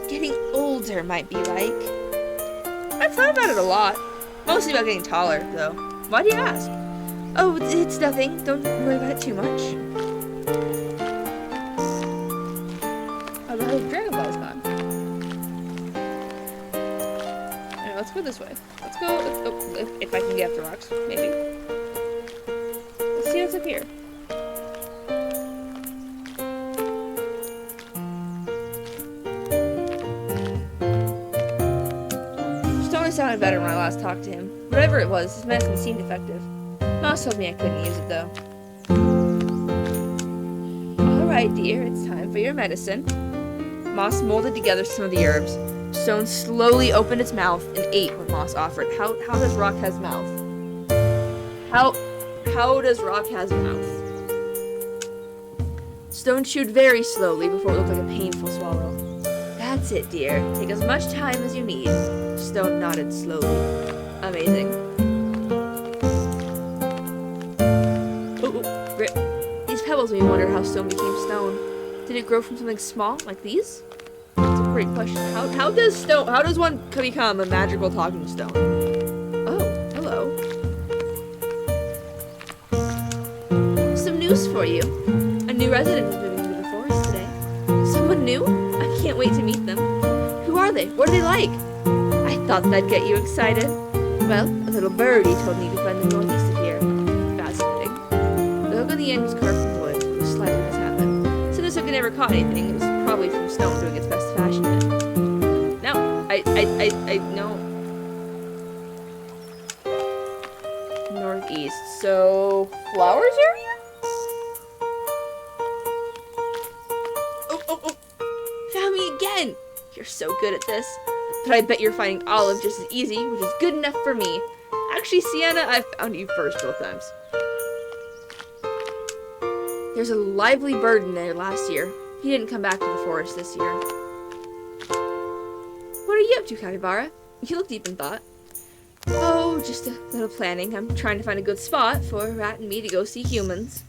S1: getting older might be like? I've thought about it a lot. Mostly about getting taller, though. Why do you ask? Oh, it's nothing. Don't worry about it too much. Oh, the Dragon Ball is gone. Alright, let's go this way. Let's go, if I can get up the rocks, maybe. Let's see what's up here. Stone sounded better when I last talked to him. Whatever it was, his medicine seemed effective. Moss told me I couldn't use it, though. Alright, dear, it's time for your medicine. Moss molded together some of the herbs. Stone slowly opened its mouth and ate what Moss offered. How does rock has mouth? How does rock has mouth? Stone chewed very slowly before it looked like a painful swallow. That's it, dear. Take as much time as you need. Stone nodded slowly. Amazing. These pebbles made me wonder how stone became stone. Did it grow from something small, like these? That's a great question. How does one become a magical talking stone? Oh, hello. Some news for you. A new resident is moving into the forest today. Someone new? I can't wait to meet them. Who are they? What are they like? I thought that'd get you excited. Well, a little birdie told me to find the northeast of here. Fascinating. The hook on the end was carved from wood. It was slightly misshapen. So this hook had never caught anything. It was probably from stone doing its best to fashion it. No, I know. Northeast. So, flowers area? Oh. Found me again. You're so good at this. But I bet you're finding Olive just as easy, which is good enough for me. Actually, Sienna, I found you first both times. There's a lively bird in there last year. He didn't come back to the forest this year. What are you up to, Capybara? You look deep in thought. Oh, just a little planning. I'm trying to find a good spot for Rat and me to go see humans.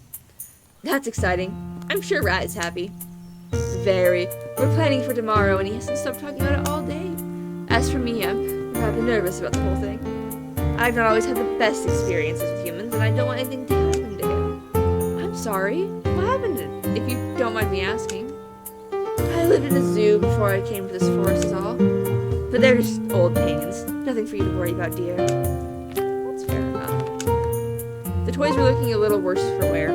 S1: That's exciting. I'm sure Rat is happy. Very. We're planning for tomorrow and he hasn't stopped talking about it all day. As for me, I'm rather nervous about the whole thing. I've not always had the best experiences with humans and I don't want anything to happen to him. I'm sorry. What happened, if you don't mind me asking? I lived in a zoo before I came to this forest is all. But they're just old pains. Nothing for you to worry about, dear. That's fair enough. The toys were looking a little worse for wear.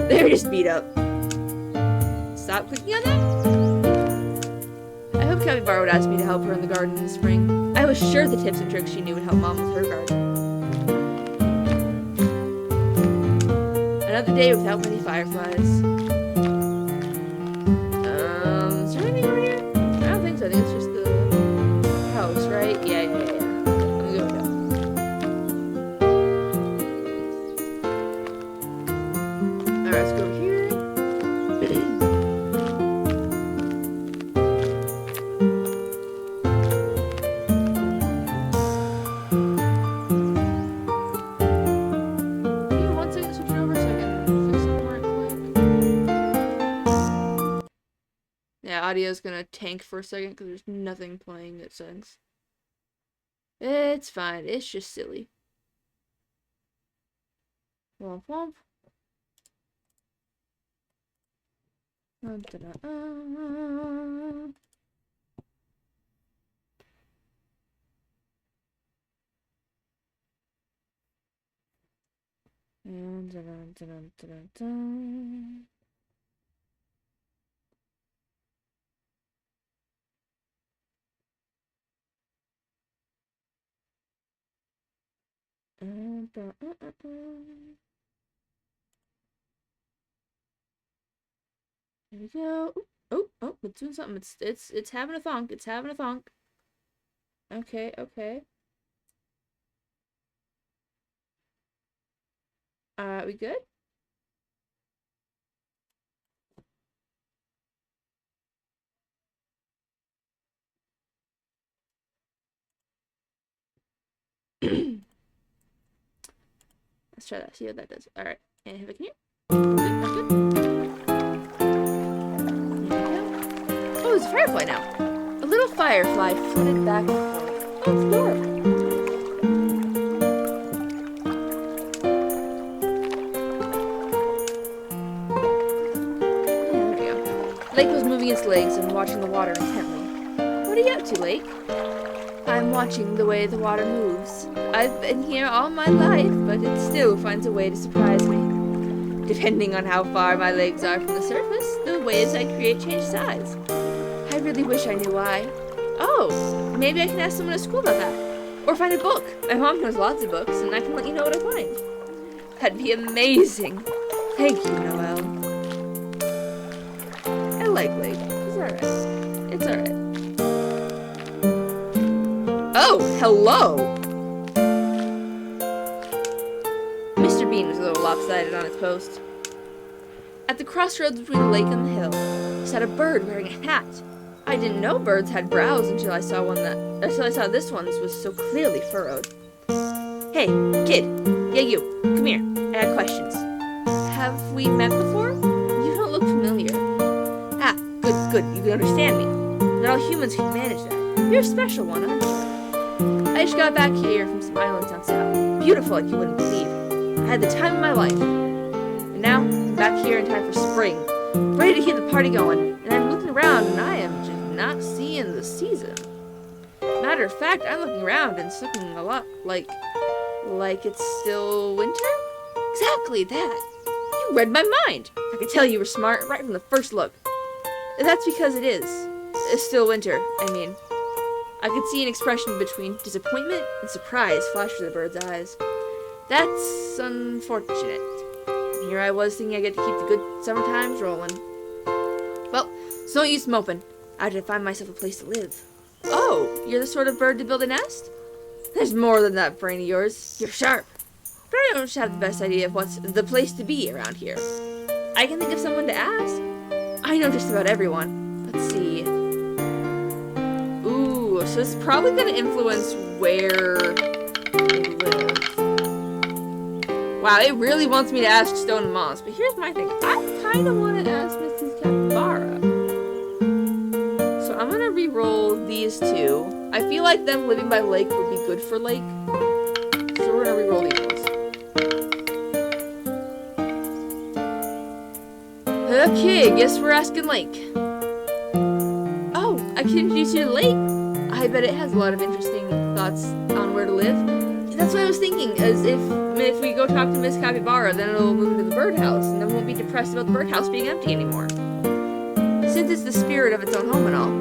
S1: They're just beat up. Stop clicking on that? I hope Capybara would ask me to help her in the garden in the spring. I was sure the tips and tricks she knew would help Mom with her garden. Another day without many fireflies. Is there anything over here? I don't think so. I think it's just the house, right? Yeah. I'm gonna go down. Alright, let's go over here. Audio's gonna tank for a second because there's nothing playing that sense. It's fine. It's just silly. Womp womp. There we go. Oh, it's doing something. It's having a thonk. It's having a thonk. Okay. We good? Let's try that. See what that does. All right. And have it here. Good. Oh, there's a firefly now. A little firefly flitted back and forth. Oh, it's adorable. There we go. Lake was moving its legs and watching the water intently. What are you up to, Lake? I'm watching the way the water moves. I've been here all my life, but it still finds a way to surprise me. Depending on how far my legs are from the surface, the waves I create change size. I really wish I knew why. Oh, maybe I can ask someone at school about that. Or find a book. My mom knows lots of books, and I can let you know what I find. That'd be amazing. Thank you, Noelle. I like Lake. It's alright. It's alright. Oh, hello! Mr. Bean was a little lopsided on its post. At the crossroads between the lake and the hill, sat a bird wearing a hat. I didn't know birds had brows until I saw this one's was so clearly furrowed. Hey, kid. Yeah, you. Come here. I got questions. Have we met before? You don't look familiar. Ah, good. You can understand me. Not all humans can manage that. You're a special one, aren't you? I just got back here from some islands down south. Beautiful like you wouldn't believe. I had the time of my life. And now, I'm back here in time for spring. Ready to keep the party going. And I'm looking around and I am just not seeing the season. Matter of fact, I'm looking around and it's looking a lot like it's still winter? Exactly that. You read my mind. I could tell you were smart right from the first look. And that's because it is. It's still winter, I mean. I could see an expression between disappointment and surprise flash through the bird's eyes. That's unfortunate. And here I was thinking I get to keep the good summer times rolling. Well, it's no use moping. I had to find myself a place to live. Oh, you're the sort of bird to build a nest? There's more than that brain of yours. You're sharp. But I don't have the best idea of what's the place to be around here. I can think of someone to ask. I know just about everyone. Let's see. Ooh, Oh, so it's probably going to influence where they live. Wow, it really wants me to ask Stone and Moss, but here's my thing. I kind of want to ask Mrs. Capybara. So I'm going to re-roll these two. I feel like them living by Lake would be good for Lake. So we're going to re-roll these ones. Okay, guess we're asking Lake. Oh, I can introduce you to Lake. I bet it has a lot of interesting thoughts on where to live. That's what I was thinking, as if we go talk to Miss Capybara, then it'll move to the birdhouse, and then we won't be depressed about the birdhouse being empty anymore. Since it's the spirit of its own home and all.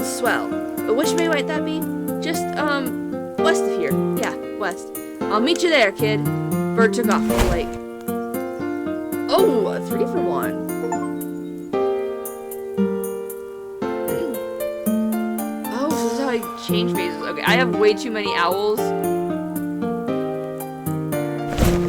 S1: Swell. But which way might that be? Just, west of here. Yeah, west. I'll meet you there, kid. Bird took off from the lake. Oh, a 3 for 1. Oh, so this is how I change phases. Okay, I have way too many owls.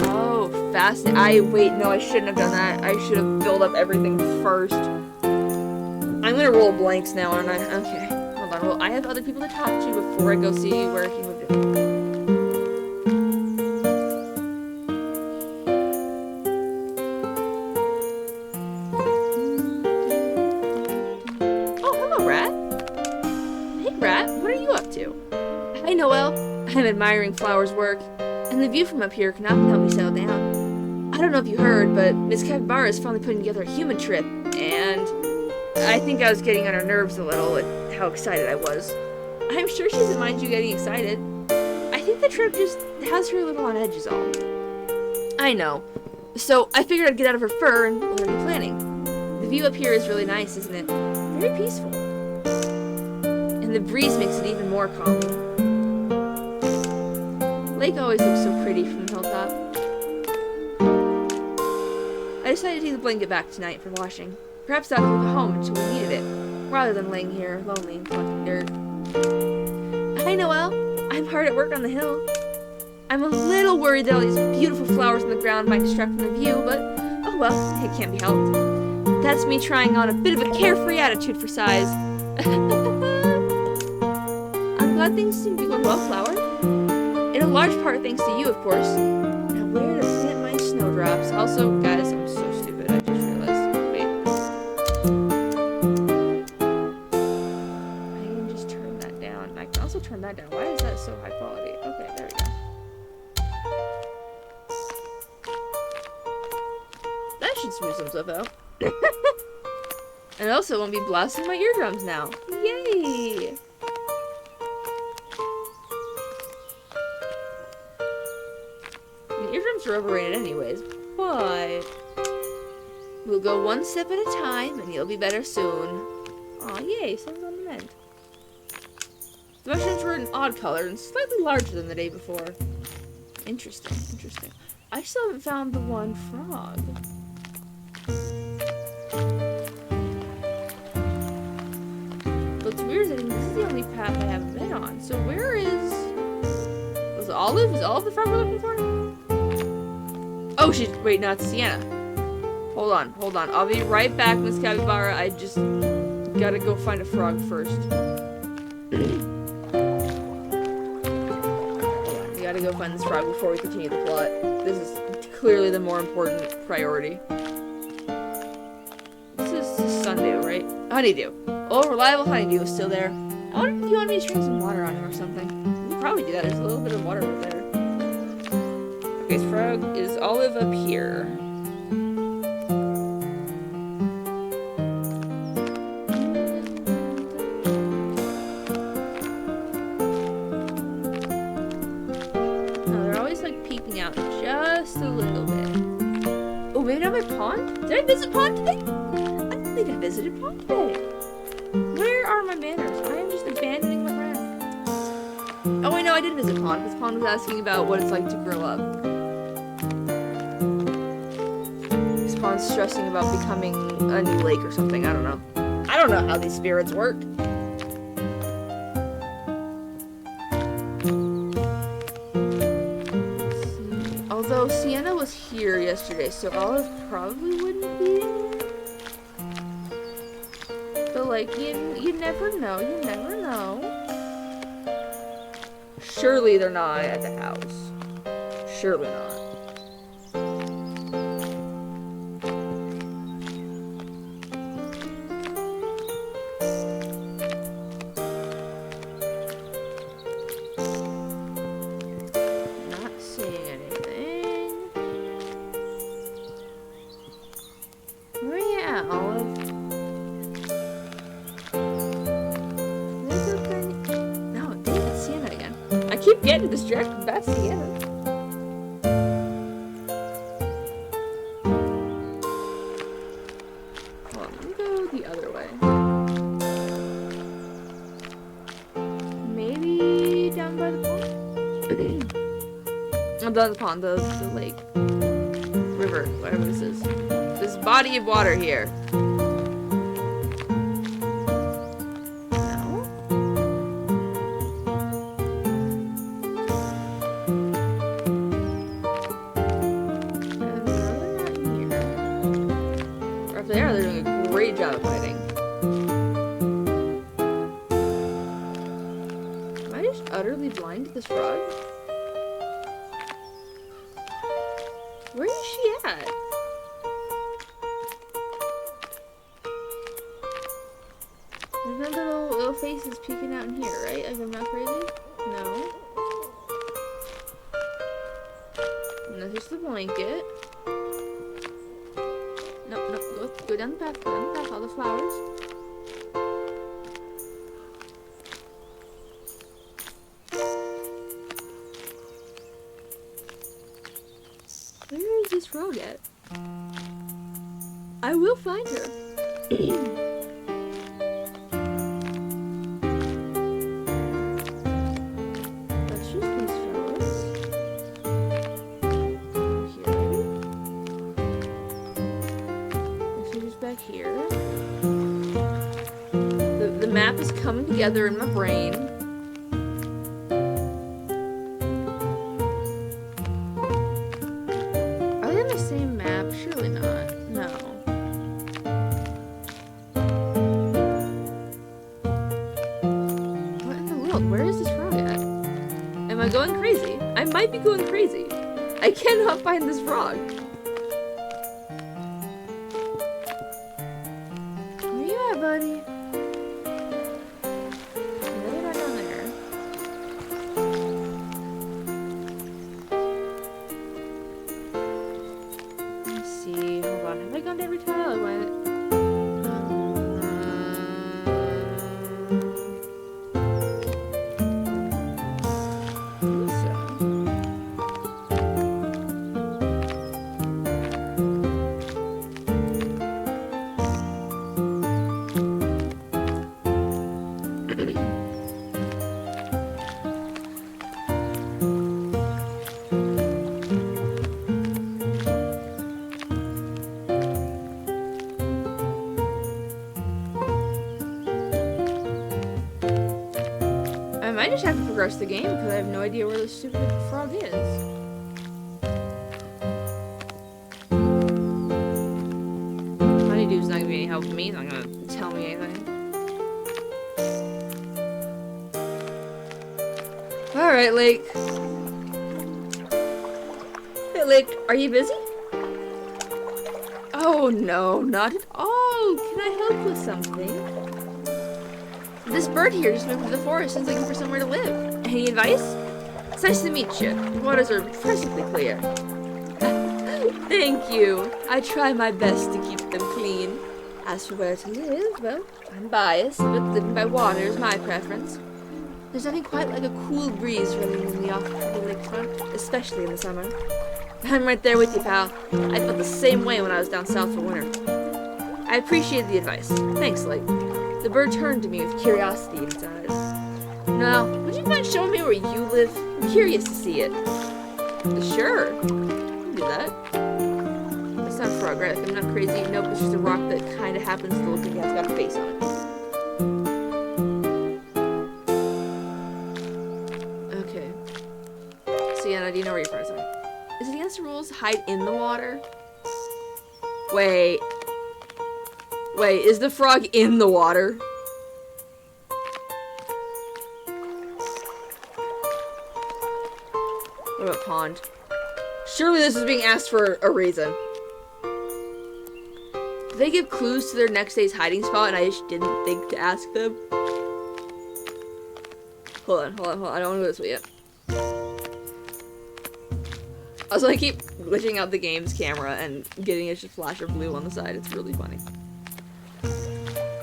S1: Oh, fast. Wait, no, I shouldn't have done that. I should have filled up everything first. I'm gonna roll blanks now, aren't I? Okay, hold on. Well, I have other people to talk to before I go see where he moved in. Noel, I'm admiring Flower's work, and the view from up here cannot help me settle down. I don't know if you heard, but Miss Capybara is finally putting together a human trip, and I think I was getting on her nerves a little at how excited I was. I'm sure she doesn't mind you getting excited. I think the trip just has her a little on edge is all. I know. So I figured I'd get out of her fur and let her be planning. The view up here is really nice, isn't it? Very peaceful. And the breeze makes it even more calming. Lake always looks so pretty from the hilltop. I decided to take the blanket back tonight for washing. Perhaps I'll leave it home until we needed it, rather than laying here lonely and collecting dirt. Hi, Noel. I'm hard at work on the hill. I'm a little worried that all these beautiful flowers on the ground might distract from the view, but oh well, it can't be helped. That's me trying on a bit of a carefree attitude for size. I'm glad things seem to be going well, Flower. In a large part thanks to you, of course. Now where to plant my snowdrops? Also, guys, I'm so stupid. I just realized. Wait. I can just turn that down. I can also turn that down. Why is that so high quality? Okay, there we go. That should smooth some stuff out. And also won't be blasting my eardrums now. Yay! Eardrums are overrated anyways, but we'll go one step at a time and you'll be better soon. Aw, yay, someone's on the mend. The mushrooms were an odd color and slightly larger than the day before. Interesting, interesting. I still haven't found the one frog. What's weird is I think this is the only path I haven't been on. So where is... Was Olive? Is Olive the frog we're looking for? Oh, she's... Wait, no, it's Sienna. Hold on. I'll be right back, Miss Capybara. I just gotta go find a frog first. We gotta go find this frog before we continue the plot. This is clearly the more important priority. This is Sunday, right? Honeydew. Oh, reliable Honeydew is still there. I wonder if you want me to drink some water on him or something. We can probably do that. There's a little bit of water over there. Okay, this frog is Olive up here. No, they're always like peeking out just a little bit. Oh, maybe not my pond? Did I visit pond today? I don't think I visited pond today. Where are my manners? I am just abandoning my friend. Oh wait, no, I did visit pond, because Pond was asking about what it's like to grow up. Pond's stressing about becoming a new lake or something. I don't know. I don't know how these spirits work. Although Sienna was here yesterday, so Olive probably wouldn't be in. But like, you never know. You never know. Surely they're not at the house. Surely not. Not seeing anything. Where are you at, Olive? No, David, Sienna again. I keep getting distracted by Sienna. Hold on, let me go the other way. Maybe down by the pond? Not the pond, the lake. River, whatever this is. This body of water here. No? They're not here. Or if they are, they're doing a great job of hiding. Am I just utterly blind to this frog? Where is she at? There's no little faces peeking out in here, right? Like, I'm not crazy? No. And that's just the blanket. Nope, nope. Go down the path. Go down the path. All the flowers. Where is this frog at? I will find her. Let's just these fellas. Here. This is just back here. The map is coming together in my brain. Are they on the same map? Surely not. No. What in the world? Where is this frog at? Am I going crazy? I might be going crazy. I cannot find this frog. Where you at, buddy? Maybe not down there. Let's see. Hold on. Have I gone to every tile? I went. I might just have to progress the game because I have no idea where this stupid frog is. Honeydew's not gonna be any help to me. He's not gonna tell me anything. Alright, Lake. Hey, Lake, are you busy? Oh, no, not at all. Can I help with something? This bird here just moved to the forest and is looking for somewhere to live. Any advice? It's nice to meet you. The waters are perfectly clear. Thank you. I try my best to keep them clean. As for where to live, well, I'm biased, but living by water is my preference. There's nothing quite like a cool breeze running in the off the lakefront, especially in the summer. I'm right there with you, pal. I felt the same way when I was down south for winter. I appreciate the advice. Thanks, Lake. The bird turned to me with curiosity in its eyes. Now, would you mind showing me where you live? I'm curious to see it. Sure. I can do that. It's not a frog, right? Like, I'm not crazy. Nope, it's just a rock that kind of happens to look like it's got a face on it. Okay. Sienna, do you know where your friends are? Is it against the rules to hide in the water? Wait. Wait, is the frog in the water? What about pond? Surely this is being asked for a reason. Did they give clues to their next day's hiding spot and I just didn't think to ask them? Hold on. I don't want to go this way yet. Also, I keep glitching out the game's camera and getting it to flash of blue on the side. It's really funny.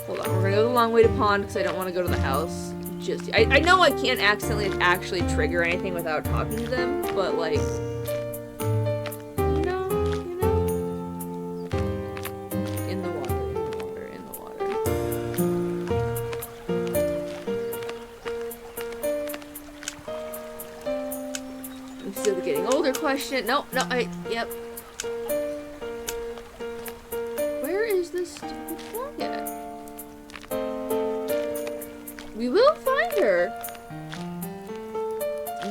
S1: Hold on, we're gonna go the long way to pond because I don't want to go to the house. I know I can't accidentally actually trigger anything without talking to them, but like, you know, in the water. I'm still getting older question. Yep. Where is this stupid frog at? We will find her.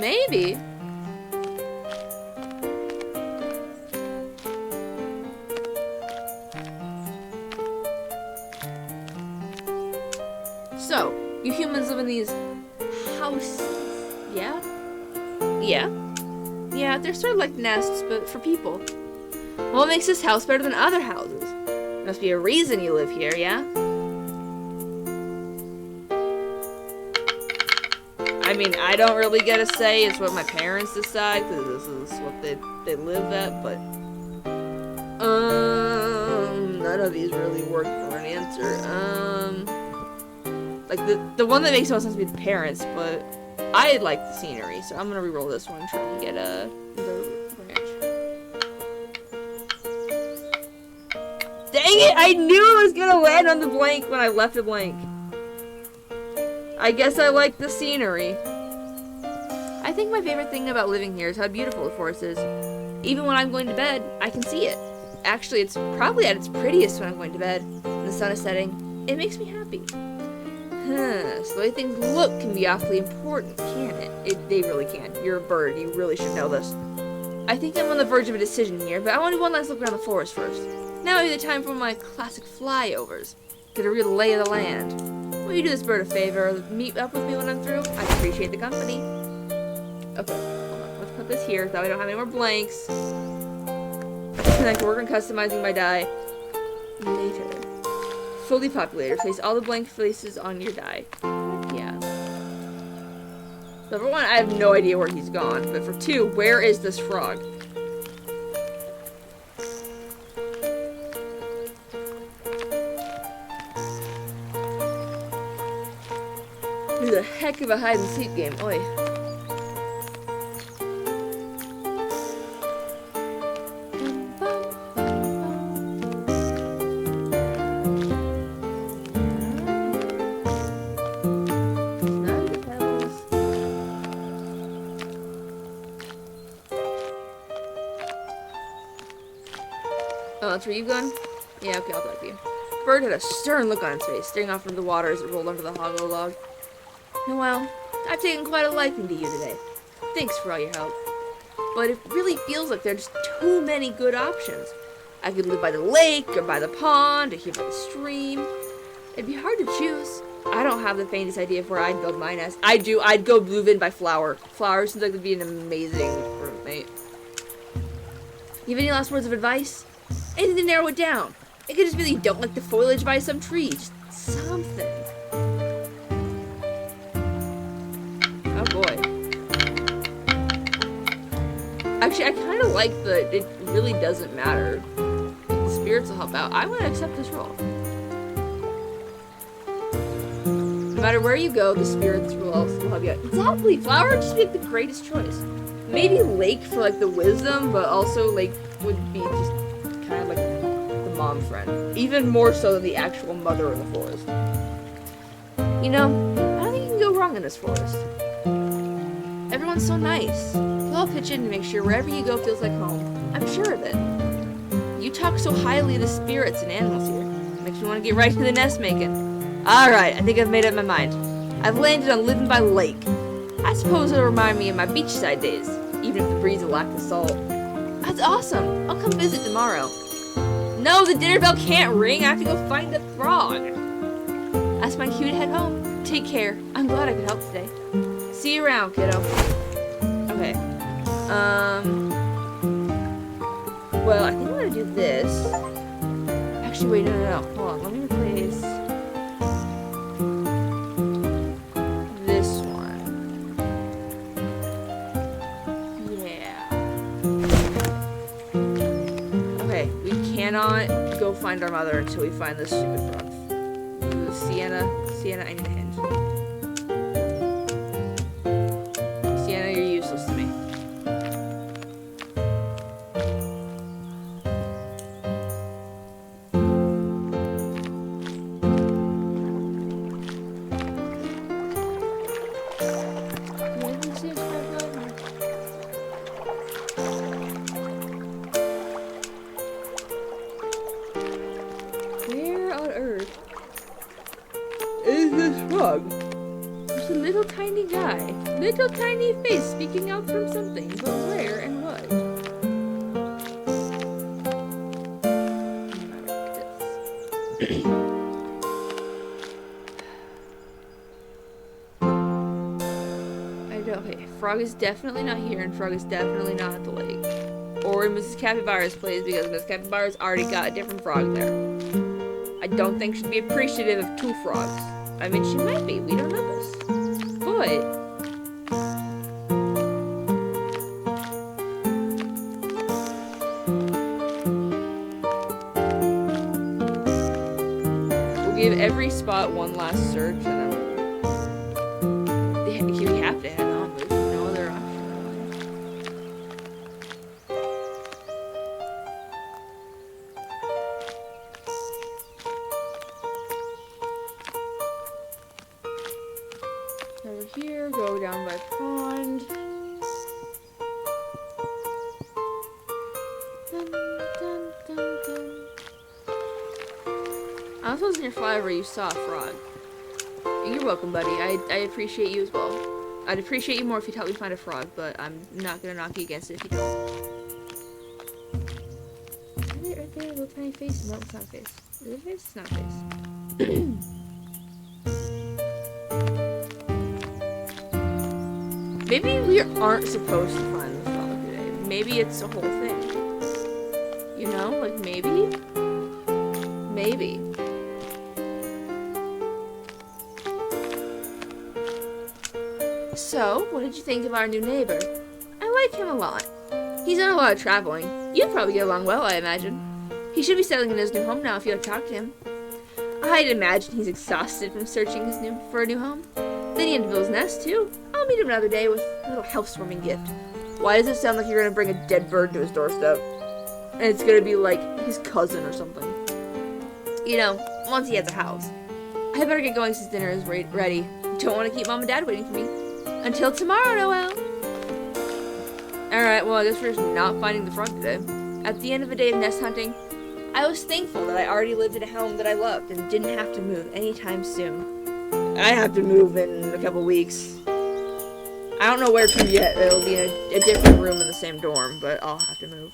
S1: Maybe. So, you humans live in these houses, yeah? Yeah, they're sort of like nests, but for people. What makes this house better than other houses? Must be a reason you live here, yeah? I mean, I don't really get a say. It's what my parents decide, because this is what they live at, but... none of these really work for an answer. Like, the one that makes most sense would be the parents, but I like the scenery, so I'm gonna re-roll this one and try and get, the branch. Dang it! I knew it was gonna land on the blank when I left it blank. I guess I like the scenery. I think my favorite thing about living here is how beautiful the forest is. Even when I'm going to bed, I can see it. Actually, it's probably at its prettiest when I'm going to bed. And the sun is setting. It makes me happy. So the way things look can be awfully important, can't it? They really can. You're a bird. You really should know this. I think I'm on the verge of a decision here, but I want to do one last look around the forest first. Now would be the time for my classic flyovers. Get a real lay of the land. Will you do this bird a favor? Meet up with me when I'm through? I appreciate the company. Okay, hold on. Let's put this here, that way I don't have any more blanks. And I can work on customizing my die later. Fully populated. Place all the blank faces on your die. Yeah. So for one, I have no idea where he's gone. But for two, where is this frog? This is a heck of a hide and seek game. Oi. Oh, that's where you've gone? Yeah, okay, I'll talk to you. Bird had a stern look on its face, staring off into the water as it rolled under the hoggle log. Noelle, I've taken quite a liking to you today. Thanks for all your help. But it really feels like there's too many good options. I could live by the lake, or by the pond, or here by the stream. It'd be hard to choose. I don't have the faintest idea of where I'd build my nest. I do. I'd go move in by Flower. Flower seems like it'd be an amazing roommate. You have any last words of advice? Anything to narrow it down? It could just be that you don't like the foliage by some trees. Something. Oh boy. Actually, I kind of like that it really doesn't matter. The spirits will help out. I want to accept this role. No matter where you go, the spirits will help you out. Exactly! Flower would just be like the greatest choice. Maybe Lake for like the wisdom, but also Lake would be just kind of like the mom friend. Even more so than the actual mother in the forest. You know, I don't think you can go wrong in this forest. Everyone's so nice. They'll all pitch in to make sure wherever you go feels like home. I'm sure of it. You talk so highly of the spirits and animals here. Makes me want to get right to the nest making. Alright, I think I've made up my mind. I've landed on living by lake. I suppose it'll remind me of my beachside days, even if the breeze will lack the salt. That's awesome. I'll come visit tomorrow. No, the dinner bell can't ring. I have to go find the frog. That's my cue to head home. Take care. I'm glad I could help today. See you around, kiddo. Okay. Well, I think I'm gonna do this. Actually, wait, no. Hold on, let me replace this one. Yeah. Okay, we cannot go find our mother until we find this stupid frog. Ooh, Sienna, I need a hint. Sienna, you're useless to me. Where on earth is this frog? There's a little tiny guy. Little tiny face speaking out from something, but where and what? I don't. Okay, frog is definitely not here, and frog is definitely not at the lake. Or in Mrs. Capybara's place, because Mrs. Capybara's already got a different frog there. I don't think she'd be appreciative of two frogs. I mean, she might be. We don't know this. But we'll give every spot one last search, and then we have to head on. There's no other option. Over here, go down by pond. Dun, dun, dun, dun. I was in your fly where you saw a frog. You're welcome, buddy. I appreciate you as well. I'd appreciate you more if you'd help me find a frog, but I'm not gonna knock you against it if you don't. Is it right there? A little tiny face? No, it's not a face. Is it a face? It's not a face. Maybe we aren't supposed to find the frog today. Maybe it's a whole thing. You know? Like, maybe? Maybe. So, what did you think of our new neighbor? I like him a lot. He's done a lot of traveling. You'd probably get along well, I imagine. He should be settling in his new home now if you had talked to him. I'd imagine he's exhausted from searching for a new home. Then he had to build his nest, too. I'll meet him another day with a little housewarming gift. Why does it sound like you're gonna bring a dead bird to his doorstep? And it's gonna be like his cousin or something. You know, once he has a house. I better get going since dinner is ready. Don't want to keep Mom and Dad waiting for me. Until tomorrow, Noelle! Alright, well, I guess we're just not finding the frog today. At the end of a day of nest hunting, I was thankful that I already lived in a home that I loved and didn't have to move anytime soon. I have to move in a couple weeks. I don't know where to yet. It'll be in a different room in the same dorm, but I'll have to move.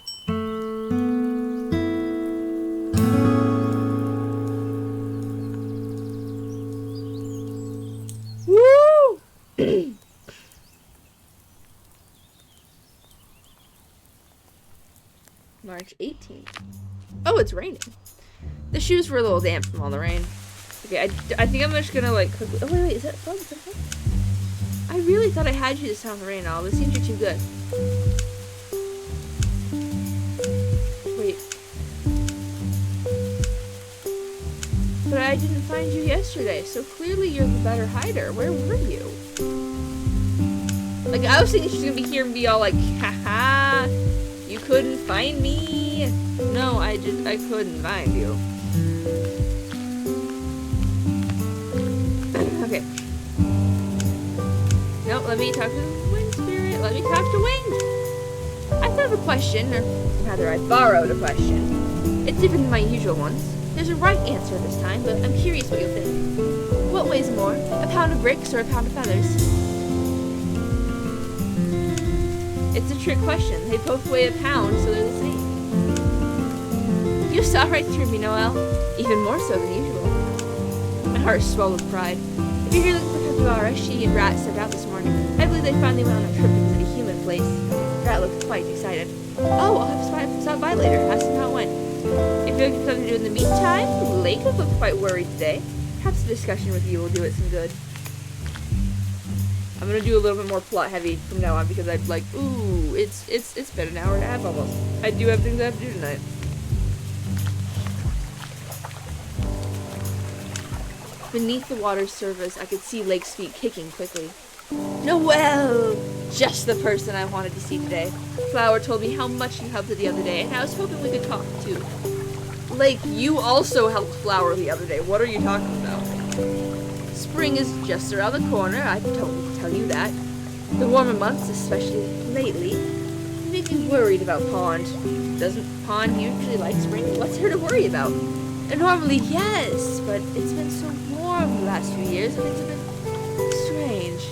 S1: Woo! March 18th. Oh, it's raining. The shoes were a little damp from all the rain. Okay, I think I'm just gonna like quickly. Oh wait, is that fun? Is that fun? I really thought I had you this time with rain and all, but it seems you're too good. Wait. But I didn't find you yesterday, so clearly you're the better hider. Where were you? Like, I was thinking she's gonna be here and be all like, haha, you couldn't find me. No, I couldn't find you. Okay. No, let me talk to the wind spirit. Let me talk to wind. I thought of a question, or rather I borrowed a question. It's different than my usual ones. There's a right answer this time, but I'm curious what you'll think. What weighs more, a pound of bricks or a pound of feathers? It's a trick question. They both weigh a pound, so they're the same. You saw right through me, Noelle. Even more so than usual. My heart swelled with pride. If you're here looking for Capybara, she and Rat stepped out this morning. I believe they finally went on a trip to visit a human place. Rat looked quite excited. Oh, I'll have to stop by later, ask him how it went. If you have something to do in the meantime, Lake has looked quite worried today. Perhaps a discussion with you will do it some good. I'm gonna do a little bit more plot heavy from now on because I'm like, ooh, it's been an hour and a half almost. I do have things I have to do tonight. Beneath the water's surface, I could see Lake's feet kicking quickly. Noelle! Just the person I wanted to see today. Flower told me how much you helped her the other day, and I was hoping we could talk, too. Lake, you also helped Flower the other day. What are you talking about? Spring is just around the corner, I totally tell you that. The warmer months, especially lately, make me worried about Pond. Doesn't Pond usually like spring? What's her to worry about? And normally, yes, but it's been so warm the last few years, and it's a bit strange.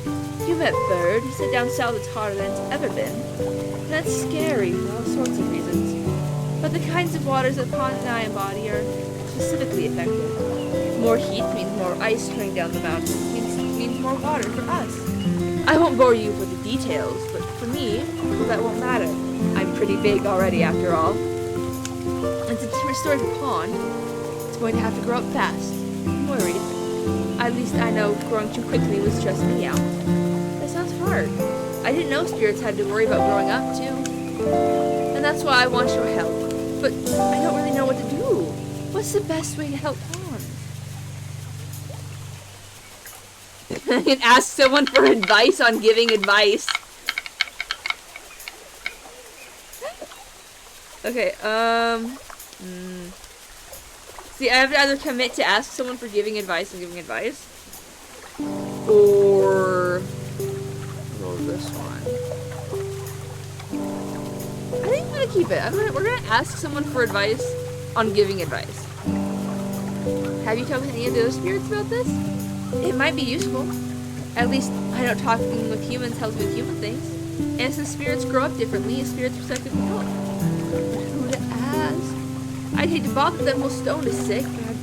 S1: You met Bird. He said down south it's hotter than it's ever been. And that's scary for all sorts of reasons. But the kinds of waters that Pond and I embody are specifically effective. More heat means more ice coming down the mountain, means more water for us. I won't bore you with the details, but for me, well, that won't matter. I'm pretty big already, after all. And to restore the pond, it's going to have to grow up fast. I'm worried. At least I know growing too quickly would stress me out. That sounds hard. I didn't know spirits had to worry about growing up, too. And that's why I want your help. But I don't really know what to do. What's the best way to help Pond? I can ask someone for advice on giving advice. Okay, See, I have to either commit to ask someone for giving advice and giving advice, or roll this one. I think I'm gonna keep it. We're gonna ask someone for advice on giving advice. Have you talked with any of the other spirits about this? It might be useful. At least I know talking with humans helps with human things. And since spirits grow up differently, a spirit's perspective can help. Who to ask? I'd hate to bother them while Stone is sick, but I'd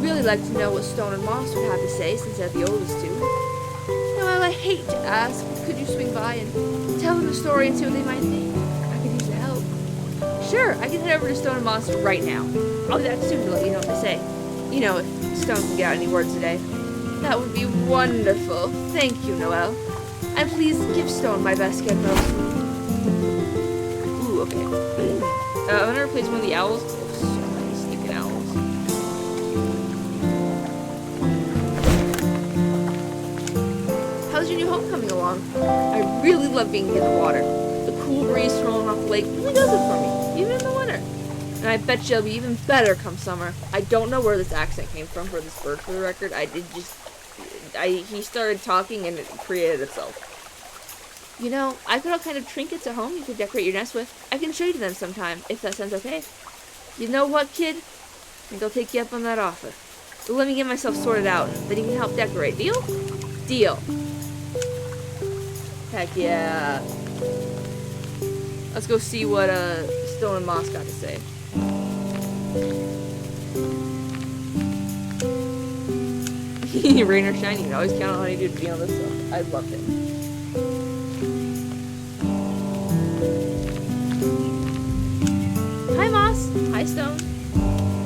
S1: really like to know what Stone and Moss would have to say since they're the oldest two. Well, I hate to ask, but could you swing by and tell them the story and see what they might think? I could use the help. Sure, I can head over to Stone and Moss right now. I'll do that soon to let you know what they say. You know, if Stone can get out any words today. That would be wonderful. Thank you, Noelle. And please give Stone my best, Genro. Ooh, okay. I'm gonna replace one of the owls. So many stinking owls. How's your new home coming along? I really love being in the water. The cool breeze rolling off the lake really does it for me, even in the winter. And I bet you it'll be even better come summer. I don't know where this accent came from for this bird, for the record. He started talking and it created itself. You know, I've got all kind of trinkets at home you could decorate your nest with. I can show you them sometime, if that sounds okay. You know what, kid? I think I'll take you up on that offer. But let me get myself sorted out, and then you can help decorate. Deal? Deal. Heck yeah. Let's go see what Stone and Moss got to say. Rain or shine, you can always count on Honeydew to be on this stuff. I love him. Hi, Moss. Hi, Stone.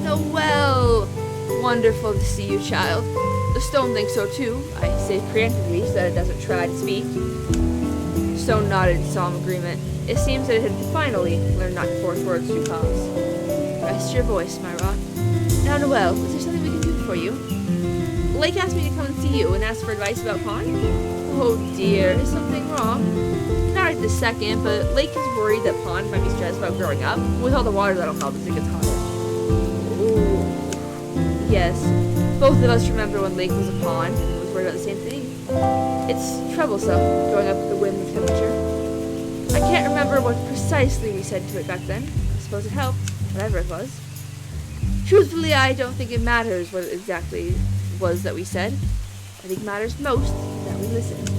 S1: Noelle. Wonderful to see you, child. The Stone thinks so, too. I say preemptively so that it doesn't try to speak. Stone nodded in solemn agreement. It seems that it had finally learned not to force words to cause. Rest your voice, my rock. Now, Noelle, is there something we can do for you? Lake asked me to come and see you and ask for advice about Pond. Oh dear, is something wrong? Not right this second, but Lake is worried that Pond might be stressed about growing up. With all the water that'll melt as it gets hotter. Ooh. Yes, both of us remember when Lake was a pond and was worried about the same thing. It's troublesome, going up with the wind and temperature. I can't remember what precisely we said to it back then. I suppose it helped, whatever it was. Truthfully, I don't think it matters what it exactly was that we said. I think matters most that we listened.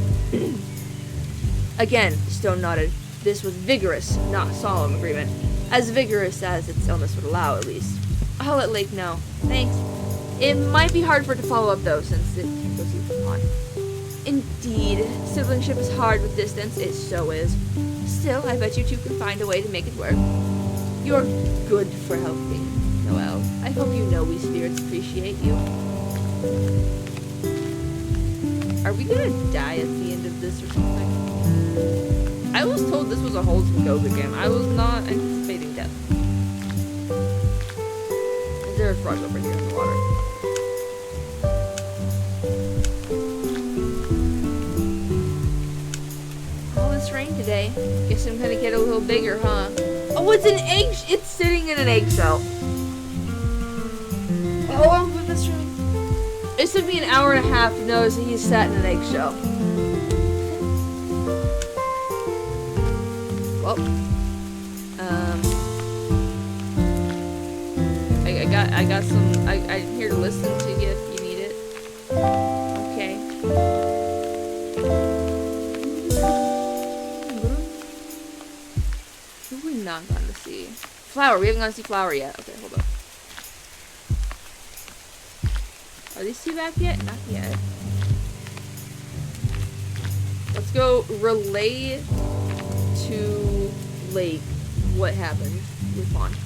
S1: Again, Stone nodded. This was vigorous, not solemn agreement. As vigorous as its illness would allow, at least. I'll let Lake know. Thanks. It might be hard for it to follow up, though, since it can't go see the pond. Indeed, siblingship is hard with distance. It so is. Still, I bet you two can find a way to make it work. You're good for helping, Noelle. I hope you know we spirits appreciate you. Are we gonna die at the end of this or something? I was told this was a wholesome Goga game. I was not anticipating death. Is there a frog over here in the water? All this rain today. Guess I'm gonna get a little bigger, huh? Oh, it's an egg. It's sitting in an eggshell. How long was this rain? It took me an hour and a half to notice that he sat in an eggshell. Well, I got some. I'm here to listen to you if you need it. Okay. Who have we not gone to see? Flower. We haven't gone to see Flower yet. Okay, hold on. Are these two back yet? Not yet. Let's go relay to Lake. What happened with Pond?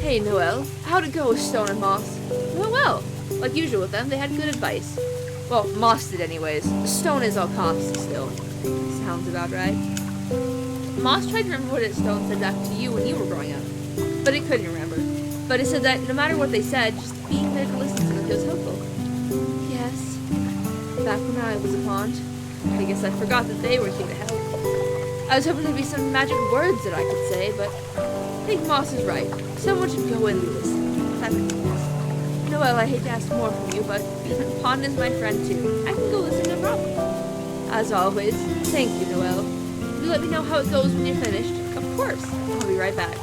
S1: Hey, Noelle. How'd it go with Stone and Moss? Well. Like usual with them, they had good advice. Well, Moss did anyways. Stone is all cops still. Sounds about right. Moss tried to remember what Stone said back to you when you were growing up. But it couldn't remember. But it said that no matter what they said, just being there to listen to them was helpful. Yes. Back when I was a Pond, I guess I forgot that they were here to help. I was hoping there'd be some magic words that I could say, but I think Moss is right. Someone should go and listen. That would be nice. Noelle, I hate to ask more from you, but Pond is my friend too. I can go listen, no problem. As always, thank you, Noelle. Will you let me know how it goes when you're finished? Of course. I'll be right back.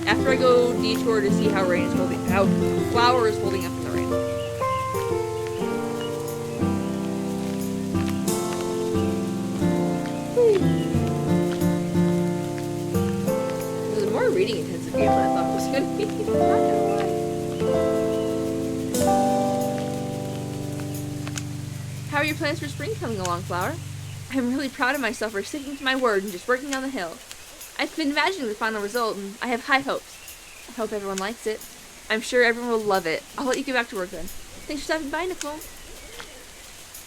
S1: After I go detour to see how Flower is holding up in the rain. This is a more reading intensive game than I thought it was going to be. Not gonna lie. How are your plans for spring coming along, Flower? I'm really proud of myself for sticking to my word and just working on the hill. I've been imagining the final result, and I have high hopes. I hope everyone likes it. I'm sure everyone will love it. I'll let you get back to work then. Thanks for stopping by, Nicole. Is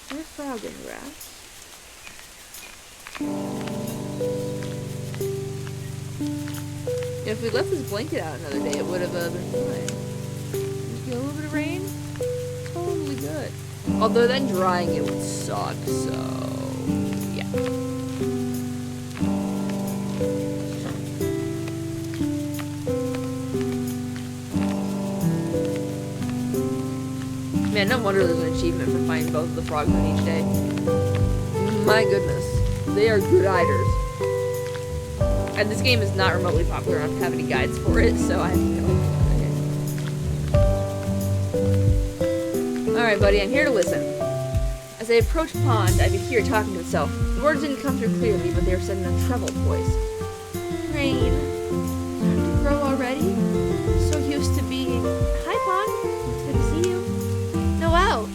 S1: there a frog in the grass? If we left this blanket out another day, it would have been fine. Just get a little bit of rain. Totally good. Although then drying it would suck, so yeah. Man, no wonder there's an achievement for finding both of the frogs on each day. My goodness. They are good hiders. And this game is not remotely popular enough to have any guides for it, so I have no idea. Alright, buddy, I'm here to listen. As I approached Pond, I could hear it talking to itself. The words didn't come through clearly, but they were said in a troubled voice. Rain. Time to grow already? So used to being... Hi, Pond. It's good to see you. Noelle.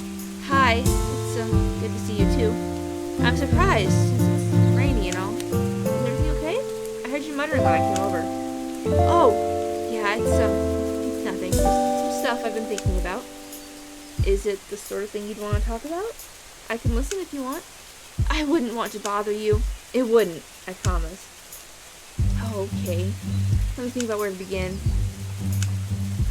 S1: Hi. It's good to see you too. I'm surprised since it's rainy and all. Is everything okay? I heard you muttering when I came over. Oh, yeah, it's nothing. Just some stuff I've been thinking about. Is it the sort of thing you'd want to talk about? I can listen if you want. I wouldn't want to bother you. It wouldn't, I promise. Oh, okay. Let me think about where to begin.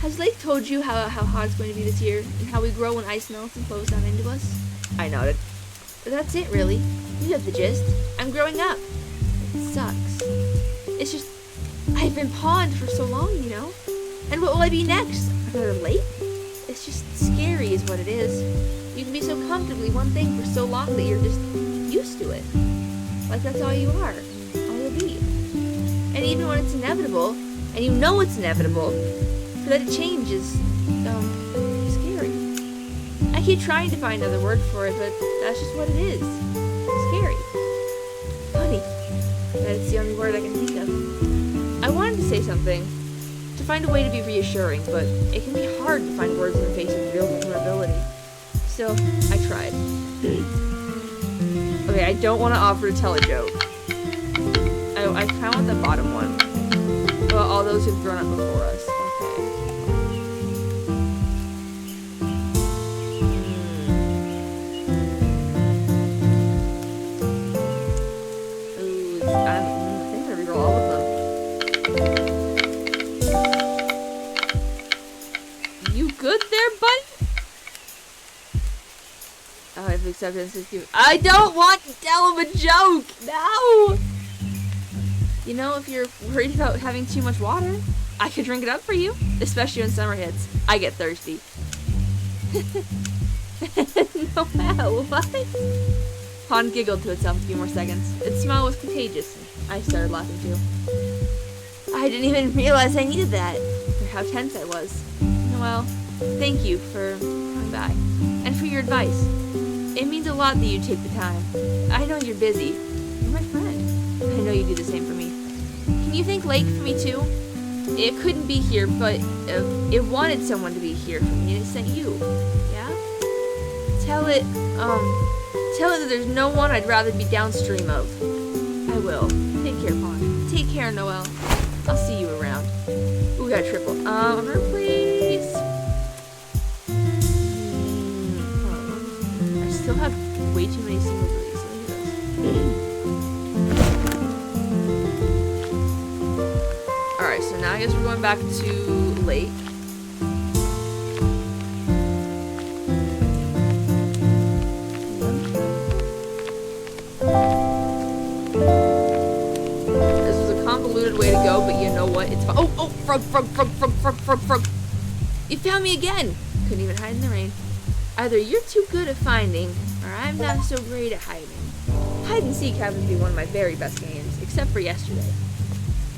S1: Has Lake told you how hot it's going to be this year, and how we grow when ice melts and flows down into us? I nodded. That's it, really. You have the gist. I'm growing up. It sucks. It's just, I've been Pond for so long, you know? And what will I be next? Another lake? It's just scary is what it is. You can be so comfortably one thing for so long that you're just used to it. Like that's all you are. All you'll be. And even when it's inevitable, and you know it's inevitable, for that change is, scary. I keep trying to find another word for it, but that's just what it is. Scary. Funny. That it's the only word I can think of. I wanted to say something. To find a way to be reassuring, but it can be hard to find words in the face of real vulnerability. Still, I tried. Okay, I don't want to offer to tell a joke. I kind of want the bottom one. Well, all those who've grown up before us. Acceptance is cute. I don't want to tell him a joke! No! You know, if you're worried about having too much water, I could drink it up for you. Especially when summer hits. I get thirsty. Noelle, what? Han giggled to itself a few more seconds. Its smile was contagious. I started laughing too. I didn't even realize I needed that. Or how tense I was. Noelle, thank you for coming by. And for your advice. It means a lot that you take the time. I know you're busy. You're my friend. I know you do the same for me. Can you thank Lake for me too? It couldn't be here, but it wanted someone to be here for me, and it sent you. Yeah? Tell it that there's no one I'd rather be downstream of. I will. Take care, Pawn. Take care, Noelle. I'll see you around. Ooh, we got a triple. Remember, please. Still have way too many singles releases. Alright, so now I guess we're going back to Lake. This was a convoluted way to go, but you know what? It's fine. Oh, frog. You found me again! Couldn't even hide in the rain. Either you're too good at finding, or I'm not so great at hiding. Hide and seek happens to be one of my very best games, except for yesterday.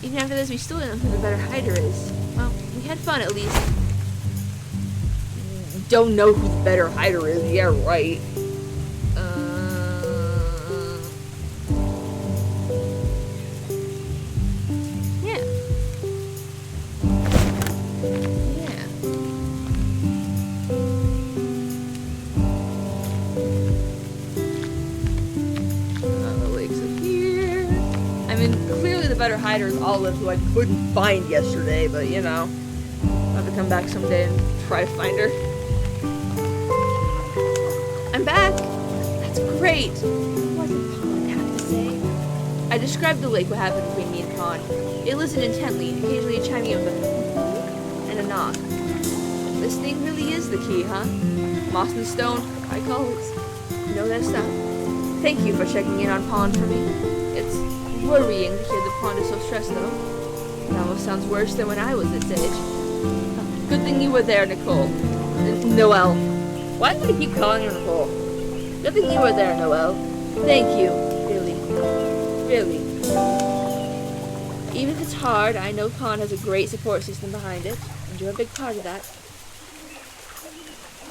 S1: Even after this, we still didn't know who the better hider is. Well, we had fun at least. Don't know who the better hider is, yeah, right. Better hider is Olive, who I couldn't find yesterday, but you know, I'll have to come back someday and try to find her. I'm back! That's great! What did Pawn have to say? I described the lake, what happened between me and Pawn. It listened intently, occasionally chiming in with a and a knock. This thing really is the key, huh? Moss and stone, I call it. You know that stuff. Thank you for checking in on Pawn for me. It's worrying to hear the Pond is so stressed, though. It almost sounds worse than when I was its age. Good thing you were there, Nicole. Noelle. Why do I keep calling her Nicole? Good thing you were there, Noelle. Thank you. Really. Really. Even if it's hard, I know Pond has a great support system behind it, and you're a big part of that.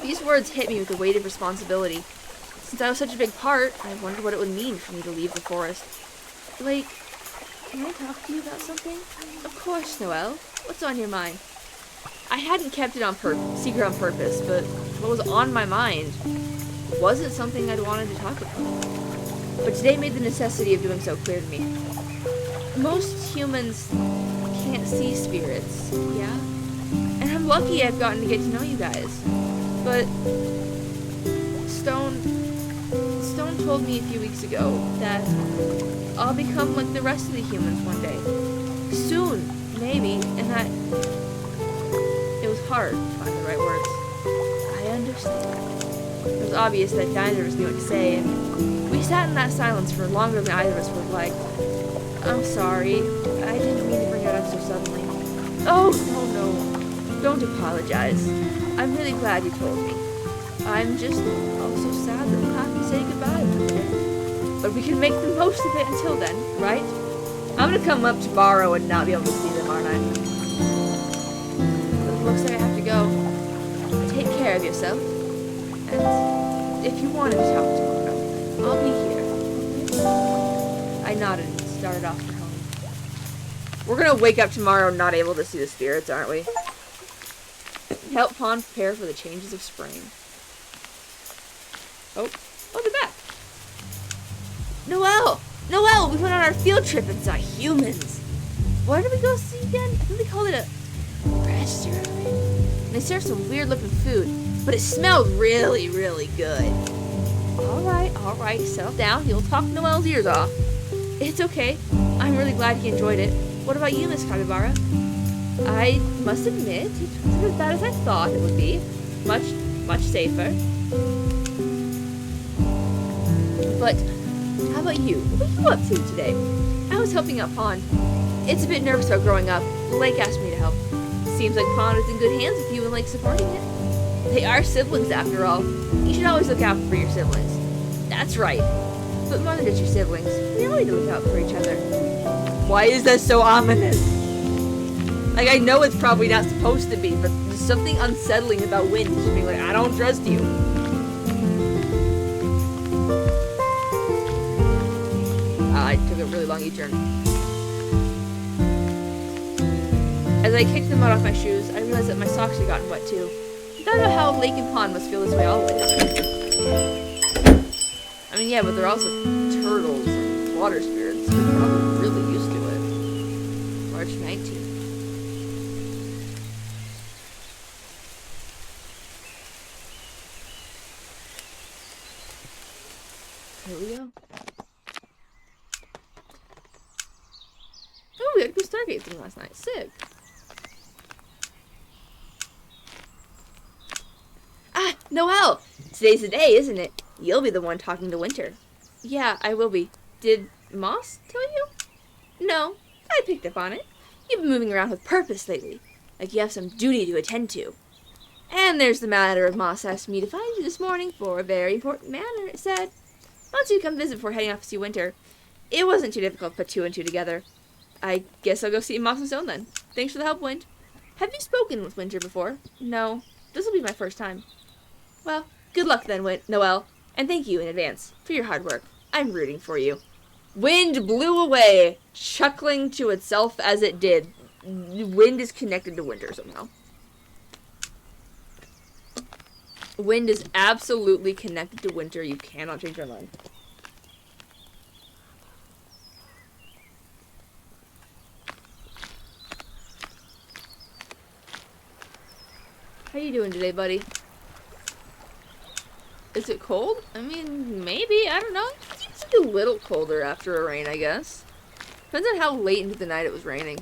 S1: These words hit me with the weight of responsibility. Since I was such a big part, I wondered what it would mean for me to leave the forest. Blake, can I talk to you about something? Of course, Noelle. What's on your mind? I hadn't kept it secret on purpose, but what was on my mind wasn't something I'd wanted to talk about. But today made the necessity of doing so clear to me. Most humans can't see spirits, yeah? And I'm lucky I've gotten to get to know you guys. But Stone told me a few weeks ago that I'll become like the rest of the humans one day. Soon, maybe, and that it was hard to find the right words. I understand. It was obvious that neither of us knew what to say, and we sat in that silence for longer than either of us would have liked. I'm sorry. I didn't mean to bring it up so suddenly. Oh, no. Don't apologize. I'm really glad you told me. I'm just also sad that we'll have to say goodbye one day. But we can make the most of it until then, right? I'm gonna come up tomorrow and not be able to see them, aren't I? But it looks like I have to go. Take care of yourself. And if you wanted to talk tomorrow, I'll be here. I nodded and started off for home. We're gonna wake up tomorrow not able to see the spirits, aren't we? Help Pond prepare for the changes of spring. Oh, they're back. Noelle! Noelle, we went on our field trip and saw humans. Where did we go see again? I think they called it a restaurant. And they served some weird looking food, but it smelled really, really good. Alright, settle down. He'll talk Noelle's ears off. It's okay. I'm really glad he enjoyed it. What about you, Miss Capybara? I must admit, it wasn't as bad as I thought it would be. Much, much safer. But how about you? What are you up to today? I was helping out Pond. It's a bit nervous about growing up. Lake asked me to help. Seems like Pond is in good hands with you and Lake supporting it. They are siblings after all. You should always look out for your siblings. That's right. But more than just your siblings, we all need to look out for each other. Why is that so ominous? Like, I know it's probably not supposed to be, but there's something unsettling about Wind just being like, I don't trust you. I took a really long U-turn. As I kicked the mud off my shoes, I realized that my socks had gotten wet too. I don't know how Lake and Pond must feel this way always. I mean, yeah, but they're also turtles and water spirits. They're probably really used to it. March 19th. Here we go. Oh, we had to go Stargate thing last night. Sick. Ah, Noelle! Today's the day, isn't it? You'll be the one talking to Winter. Yeah, I will be. Did Moss tell you? No, I picked up on it. You've been moving around with purpose lately. Like you have some duty to attend to. And there's the matter of Moss asked me to find you this morning for a very important matter, it said. Why don't you come visit before heading off to see Winter? It wasn't too difficult to put two and two together. I guess I'll go see Moss and Stone then. Thanks for the help, Wind. Have you spoken with Winter before? No, this will be my first time. Well, good luck then, Noelle. And thank you in advance for your hard work. I'm rooting for you. Wind blew away, chuckling to itself as it did. Wind is connected to Winter somehow. Wind is absolutely connected to Winter. You cannot change your mind. How you doing today, buddy? Is it cold? I mean, maybe. I don't know. It's a little colder after a rain, I guess. Depends on how late into the night it was raining.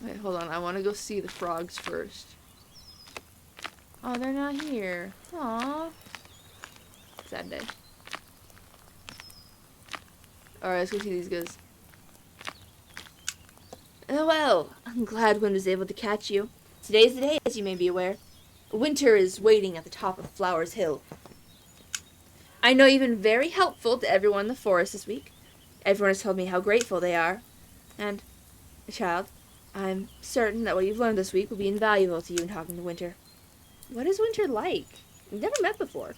S1: Wait, hold on. I want to go see the frogs first. Oh, they're not here. Aww. Sad day. Alright, let's go see these guys. Oh, well, I'm glad Wind was able to catch you. Today's the day, as you may be aware. Winter is waiting at the top of Flowers Hill. I know you've been very helpful to everyone in the forest this week. Everyone has told me how grateful they are. And, child, I'm certain that what you've learned this week will be invaluable to you in talking to Winter. What is Winter like? We've never met before.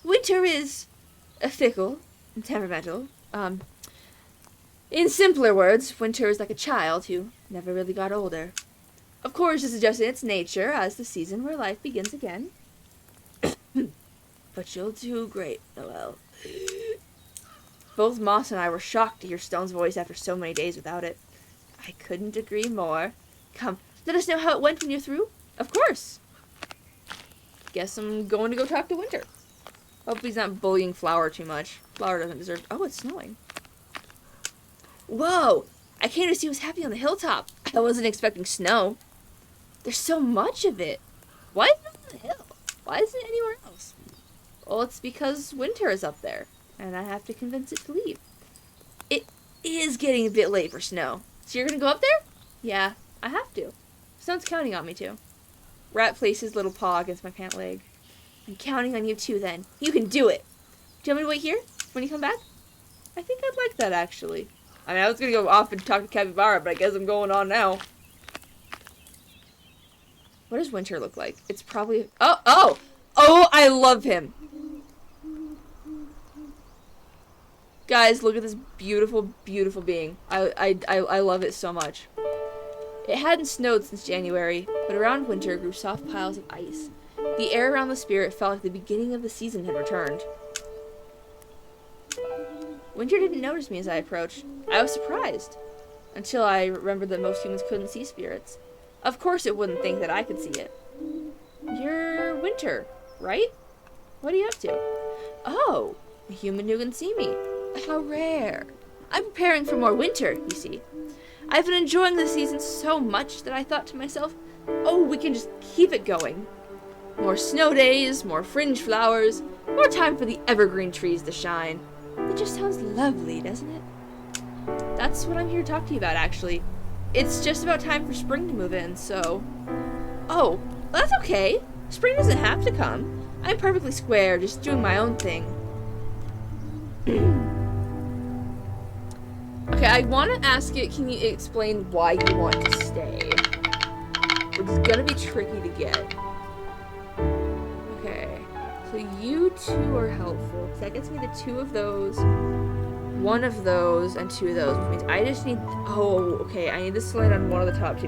S1: Winter is fickle and temperamental. In simpler words, Winter is like a child who never really got older. Of course, this is just in its nature, as the season where life begins again. But you'll do great, Noelle. Both Moss and I were shocked to hear Stone's voice after so many days without it. I couldn't agree more. Come, let us know how it went when you're through. Of course. Guess I'm going to go talk to Winter. Hope he's not bullying Flower too much. Flower doesn't deserve... Oh, it's snowing. Whoa! I came to see what's happening on the hilltop. I wasn't expecting snow. There's so much of it. Why is it on the hill? Why isn't it anywhere else? Well, it's because Winter is up there, and I have to convince it to leave. It is getting a bit late for snow. So you're gonna go up there? Yeah, I have to. Stone's counting on me to. Rat placed his little paw against my pant leg. I'm counting on you too, then. You can do it. Do you want me to wait here when you come back? I think I'd like that, actually. I mean, I was gonna go off and talk to Capybara, but I guess I'm going on now. What does Winter look like? It's probably... Oh, I love him. Guys, look at this beautiful, beautiful being. I love it so much. It hadn't snowed since January, but around winter grew soft piles of ice. The air around the spirit felt like the beginning of the season had returned. Winter didn't notice me as I approached. I was surprised, until I remembered that most humans couldn't see spirits. Of course it wouldn't think that I could see it. You're Winter, right? What are you up to? Oh, a human who can see me. How rare. I'm preparing for more winter, you see. I've been enjoying the season so much that I thought to myself, oh, we can just keep it going. More snow days, more fringe flowers, more time for the evergreen trees to shine. It just sounds lovely, doesn't it? That's what I'm here to talk to you about, actually. It's just about time for spring to move in, so... Oh, well, that's okay. Spring doesn't have to come. I'm perfectly square, just doing my own thing. Okay, I want to ask it, can you explain why you want to stay? Which is gonna be tricky to get. Okay, so you two are helpful, because that gets me the 2 of those, 1 of those, and 2 of those, which means I just need, oh, okay, I need to slide on one of the top 2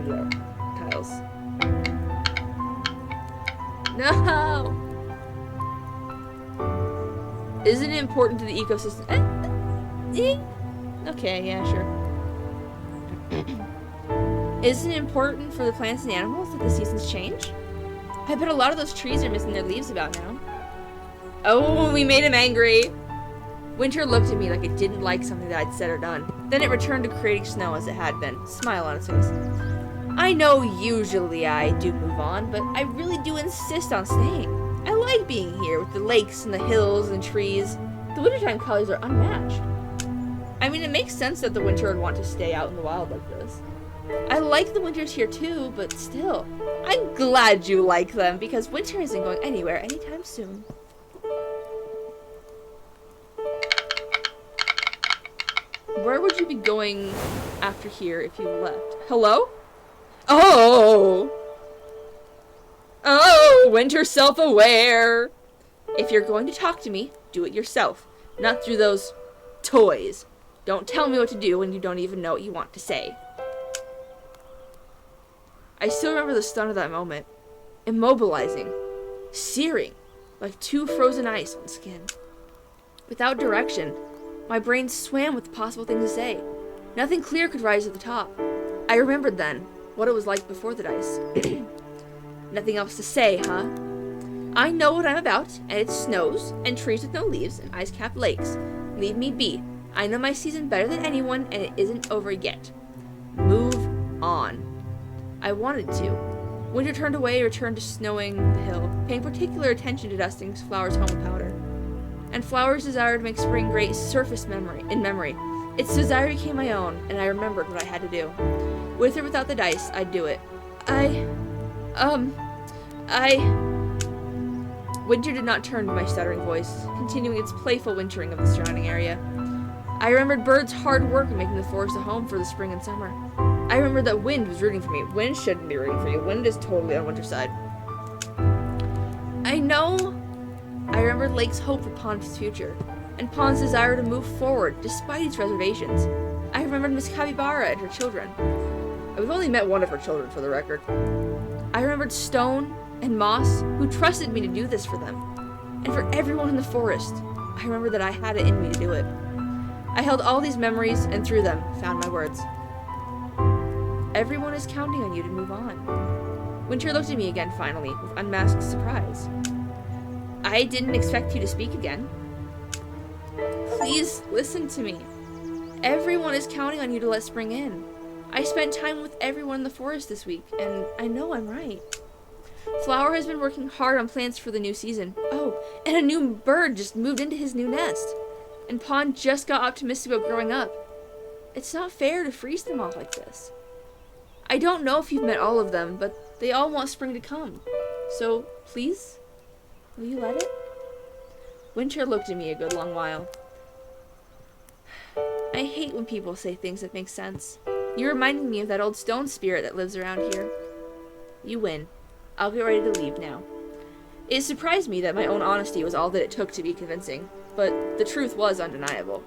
S1: tiles. No! Isn't it important to the ecosystem? Okay, yeah, sure. Isn't it important for the plants and animals that the seasons change? I bet a lot of those trees are missing their leaves about now. Oh, we made him angry. Winter looked at me like it didn't like something that I'd said or done. Then it returned to creating snow as it had been, smile on its face. I know usually I do move on, but I really do insist on staying. I like being here with the lakes and the hills and trees. The wintertime colors are unmatched. I mean, it makes sense that the winter would want to stay out in the wild like this. I like the winters here too, but still, I'm glad you like them because winter isn't going anywhere anytime soon. Where would you be going after here if you left? Hello? Oh! Oh, Winter self-aware! If you're going to talk to me, do it yourself, not through those toys. Don't tell me what to do when you don't even know what you want to say. I still remember the stun of that moment. Immobilizing. Searing. Like 2 frozen ice on skin. Without direction, my brain swam with the possible things to say. Nothing clear could rise to the top. I remembered then what it was like before the dice. Nothing else to say, huh? I know what I'm about, and it snows, and trees with no leaves, and ice-capped lakes. Leave me be. I know my season better than anyone, and it isn't over yet. Move on. I wanted to. Winter turned away and returned to snowing the hill, paying particular attention to dusting Flower's home powder. And Flower's desire to make spring great surfaced in memory. Its desire became my own, and I remembered what I had to do. With or without the dice, I'd do it. Winter did not turn to my stuttering voice, continuing its playful wintering of the surrounding area. I remembered Bird's hard work in making the forest a home for the spring and summer. I remembered that Wind was rooting for me. Wind shouldn't be rooting for you. Wind is totally on Winter's side. I remembered Lake's hope for Pond's future, and Pond's desire to move forward despite its reservations. I remembered Miss Capybara and her children. I've only met one of her children, for the record. I remembered Stone and Moss, who trusted me to do this for them. And for everyone in the forest, I remembered that I had it in me to do it. I held all these memories, and through them, found my words. Everyone is counting on you to move on. Winter looked at me again finally, with unmasked surprise. I didn't expect you to speak again. Please listen to me. Everyone is counting on you to let spring in. I spent time with everyone in the forest this week, and I know I'm right. Flower has been working hard on plans for the new season. Oh, and a new bird just moved into his new nest. And Pond just got optimistic about growing up. It's not fair to freeze them all like this. I don't know if you've met all of them, but they all want spring to come. So, please, will you let it? Winter looked at me a good long while. I hate when people say things that make sense. You reminded me of that old stone spirit that lives around here. You win. I'll get ready to leave now. It surprised me that my own honesty was all that it took to be convincing, but the truth was undeniable.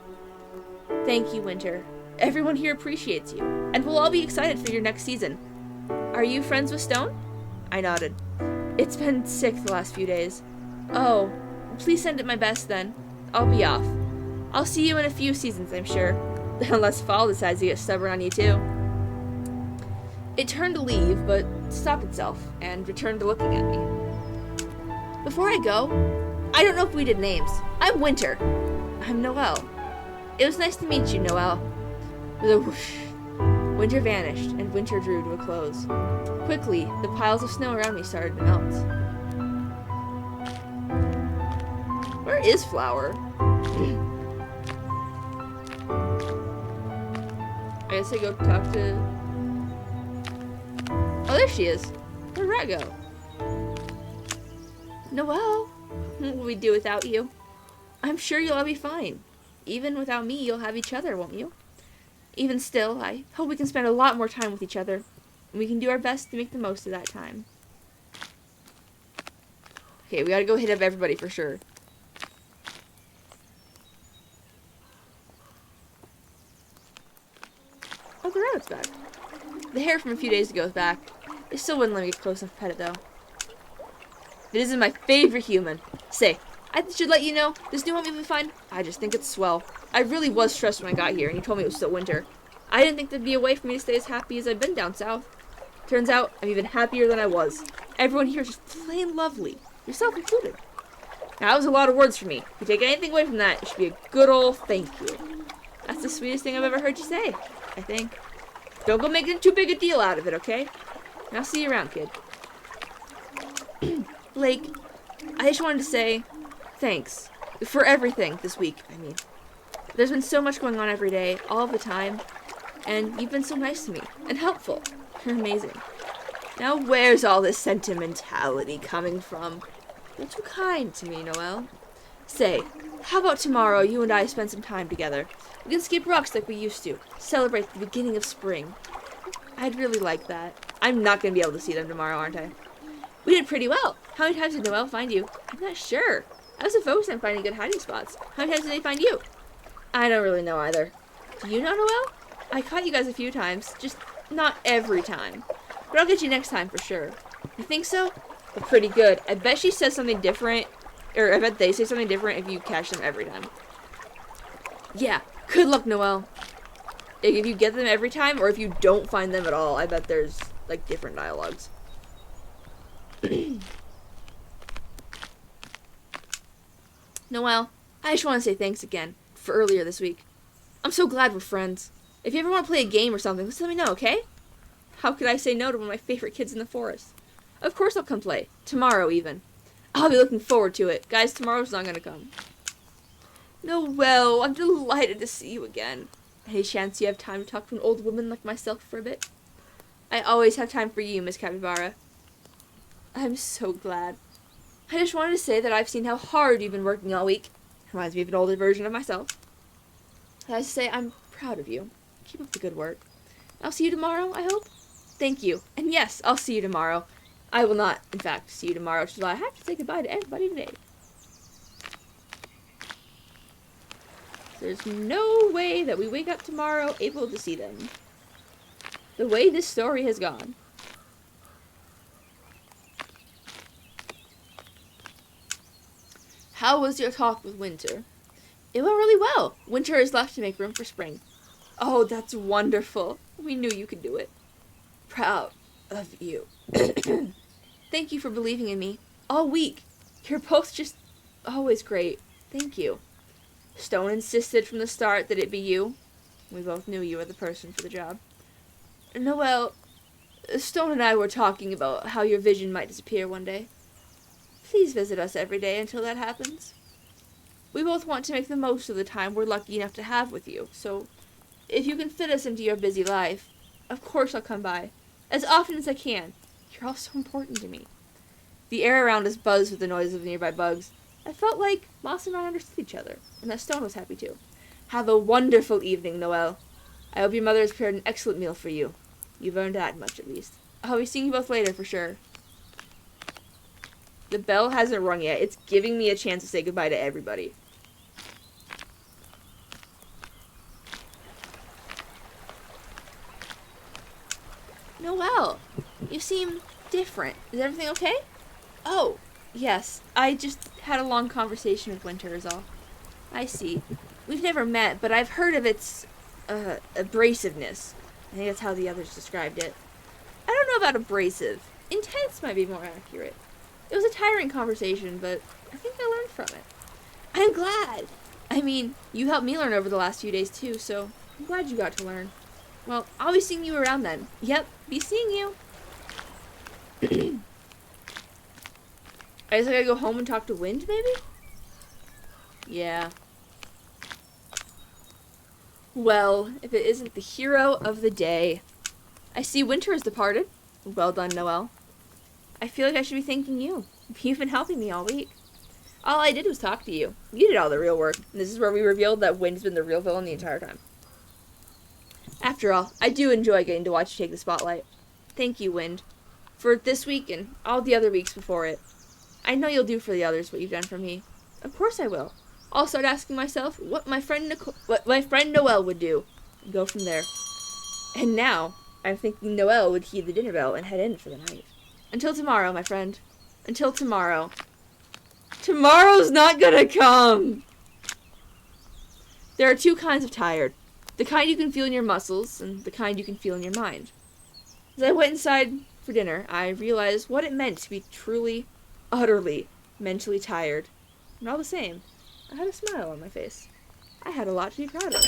S1: Thank you, Winter. Everyone here appreciates you, and we'll all be excited for your next season. Are you friends with Stone? I nodded. It's been sick the last few days. Oh, please send it my best then. I'll be off. I'll see you in a few seasons, I'm sure. Unless Fall decides to get stubborn on you too. It turned to leave, but stopped itself, and returned to looking at me. Before I go, I don't know if we did names. I'm Winter. I'm Noelle. It was nice to meet you, Noelle. With a whoosh, Winter vanished, and winter drew to a close. Quickly, the piles of snow around me started to melt. Where is Flower? I guess I go talk to... Oh, there she is. Where'd Rat go? Noelle, what will we do without you? I'm sure you'll all be fine. Even without me, you'll have each other, won't you? Even still, I hope we can spend a lot more time with each other, and we can do our best to make the most of that time. Okay, we gotta go hit up everybody for sure. Oh, the rabbit's back. The hare from a few days ago is back. It still wouldn't let me get close enough to pet it, though. This is my favorite human. Say, I should let you know, this new home will be fine. I just think it's swell. I really was stressed when I got here, and you told me it was still winter. I didn't think there'd be a way for me to stay as happy as I've been down south. Turns out, I'm even happier than I was. Everyone here is just plain lovely, yourself included. Now, that was a lot of words for me. If you take anything away from that, it should be a good old thank you. That's the sweetest thing I've ever heard you say, I think. Don't go making too big a deal out of it, okay? Now see you around, kid. Blake, I just wanted to say thanks for everything this week, I mean. There's been so much going on every day, all the time, and you've been so nice to me and helpful. You're amazing. Now where's all this sentimentality coming from? You're too kind to me, Noelle. Say, how about tomorrow you and I spend some time together? We can skip rocks like we used to, celebrate the beginning of spring. I'd really like that. I'm not going to be able to see them tomorrow, aren't I? We did pretty well. How many times did Noelle find you? I'm not sure. I was focused on finding good hiding spots. How many times did they find you? I don't really know either. Do you know Noelle? I caught you guys a few times, just not every time. But I'll get you next time for sure. You think so? They're pretty good. I bet she says something different, or I bet they say something different if you catch them every time. Yeah, good luck, Noelle. If you get them every time, or if you don't find them at all, I bet there's, like, different dialogues. Noelle, I just want to say thanks again for earlier this week. I'm so glad we're friends. If you ever want to play a game or something, just let me know, okay? How could I say no to one of my favorite kids in the forest? Of course I'll come play. Tomorrow, even. I'll be looking forward to it. Guys, tomorrow's not gonna come. Noelle, I'm delighted to see you again. Any chance you have time to talk to an old woman like myself for a bit? I always have time for you, Miss Capybara. I'm so glad. I just wanted to say that I've seen how hard you've been working all week. Reminds me of an older version of myself. I have to say I'm proud of you. Keep up the good work. I'll see you tomorrow, I hope? Thank you. And yes, I'll see you tomorrow. I will not, in fact, see you tomorrow, which is why I have to say goodbye to everybody today. There's no way that we wake up tomorrow able to see them. The way this story has gone. How was your talk with Winter? It went really well. Winter is left to make room for spring. Oh, that's wonderful. We knew you could do it. Proud of you. Thank you for believing in me. All week. You're both just always great. Thank you. Stone insisted from the start that it be you. We both knew you were the person for the job. Noelle, Stone and I were talking about how your vision might disappear one day. Please visit us every day until that happens. We both want to make the most of the time we're lucky enough to have with you, so if you can fit us into your busy life, of course I'll come by, as often as I can. You're all so important to me. The air around us buzzed with the noise of nearby bugs. I felt like Moss and I understood each other, and that Stone was happy too. Have a wonderful evening, Noelle. I hope your mother has prepared an excellent meal for you. You've earned that much, at least. I'll be seeing you both later, for sure. The bell hasn't rung yet. It's giving me a chance to say goodbye to everybody. Noelle, you seem different. Is everything okay? Oh, yes. I just had a long conversation with Winter is all. I see. We've never met, but I've heard of its, abrasiveness. I think that's how the others described it. I don't know about abrasive. Intense might be more accurate. It was a tiring conversation, but I think I learned from it. I'm glad. I mean, you helped me learn over the last few days too, so I'm glad you got to learn. Well, I'll be seeing you around then. Yep, be seeing you. I guess I gotta go home and talk to Wind, maybe? Yeah. Well, if it isn't the hero of the day. I see Winter has departed. Well done, Noelle. I feel like I should be thanking you. You've been helping me all week. All I did was talk to you. You did all the real work. And this is where we revealed that Wind's been the real villain the entire time. After all, I do enjoy getting to watch you take the spotlight. Thank you, Wind, for this week and all the other weeks before it. I know you'll do for the others what you've done for me. Of course I will. I'll start asking myself what my friend Noelle would do, and go from there. And now, I'm thinking Noelle would heed the dinner bell and head in for the night. Until tomorrow, my friend. Until tomorrow. Tomorrow's not gonna come! There are two kinds of tired. The kind you can feel in your muscles, and the kind you can feel in your mind. As I went inside for dinner, I realized what it meant to be truly, utterly, mentally tired. And all the same, I had a smile on my face. I had a lot to be proud of.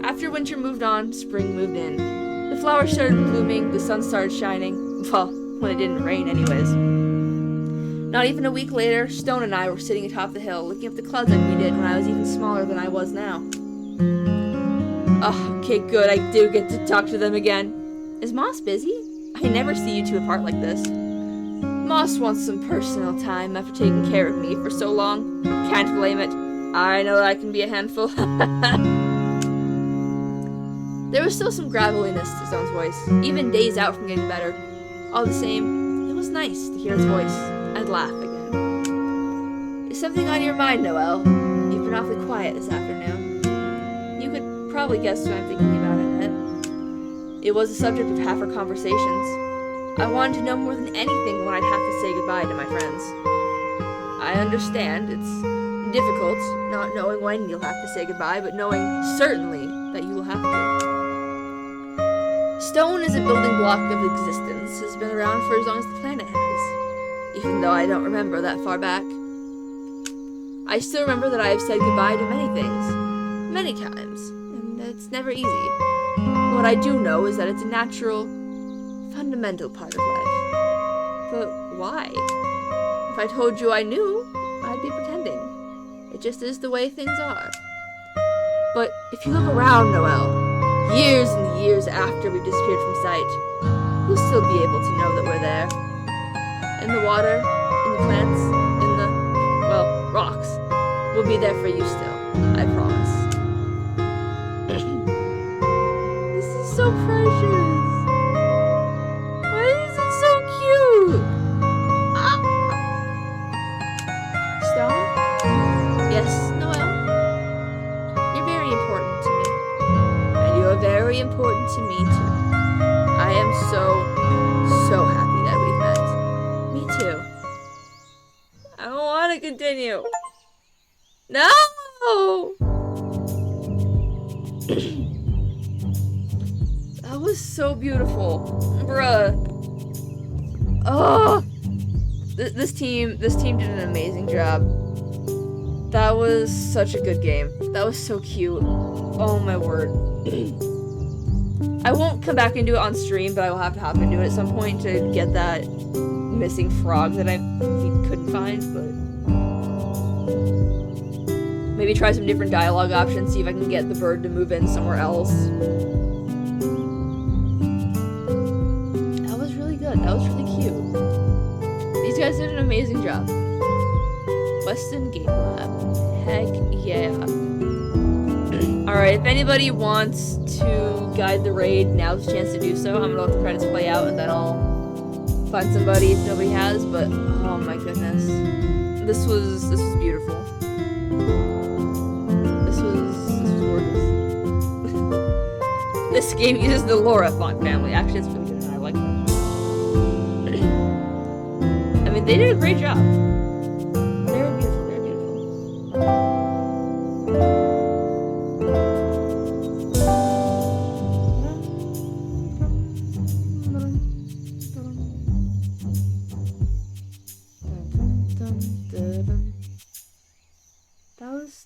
S1: After winter moved on, spring moved in. The flowers started blooming, the sun started shining. Well, when it didn't rain anyways. Not even a week later, Stone and I were sitting atop the hill, looking up the clouds like we did when I was even smaller than I was now. Oh, okay, good, I do get to talk to them again. Is Moss busy? I never see you two apart like this. Moss wants some personal time after taking care of me for so long. Can't blame it. I know that I can be a handful. There was still some graveliness to Stone's voice, even days out from getting better. All the same, it was nice to hear his voice and laugh again. Is something on your mind, Noelle? You've been awfully quiet this afternoon. You could probably guess what I'm thinking about, Annette. It was the subject of half our conversations. I wanted to know more than anything when I'd have to say goodbye to my friends. I understand it's difficult not knowing when you'll have to say goodbye, but knowing certainly that you will have to. Stone is a building block of existence, has been around for as long as the planet has, even though I don't remember that far back. I still remember that I have said goodbye to many things, many times, and it's never easy. What I do know is that it's a natural, fundamental part of life. But why? If I told you I knew, I'd be pretending. It just is the way things are. But if you look around, Noelle, years and years after we've disappeared from sight, you'll still be able to know that we're there. In the water, in the plants, in the, well, rocks. We'll be there for you still. I promise. This is so precious. Why is it so cute? Ah. Stone? Yes, Noelle? You're very important to me. And you're very important to me, too. I am so happy that we've met. Me too. I don't want to continue. No! That was so beautiful. Bruh. Oh! This team did an amazing job. That was such a good game. That was so cute. Oh my word. I won't come back and do it on stream, but I will have to hop into it at some point to get that missing frog that I couldn't find, but maybe try some different dialogue options, see if I can get the bird to move in somewhere else. That was really good. That was really cute. These guys did an amazing job. Weston Game Lab. Heck yeah. Alright, if anybody wants to guide the raid, now's the chance to do so. I'm gonna let the credits play out and then I'll find somebody if nobody has, but oh my goodness. This was beautiful. This was gorgeous. This game uses the Laura font family. Actually, it's really good and I like them. I mean, they did a great job. Very beautiful, very beautiful.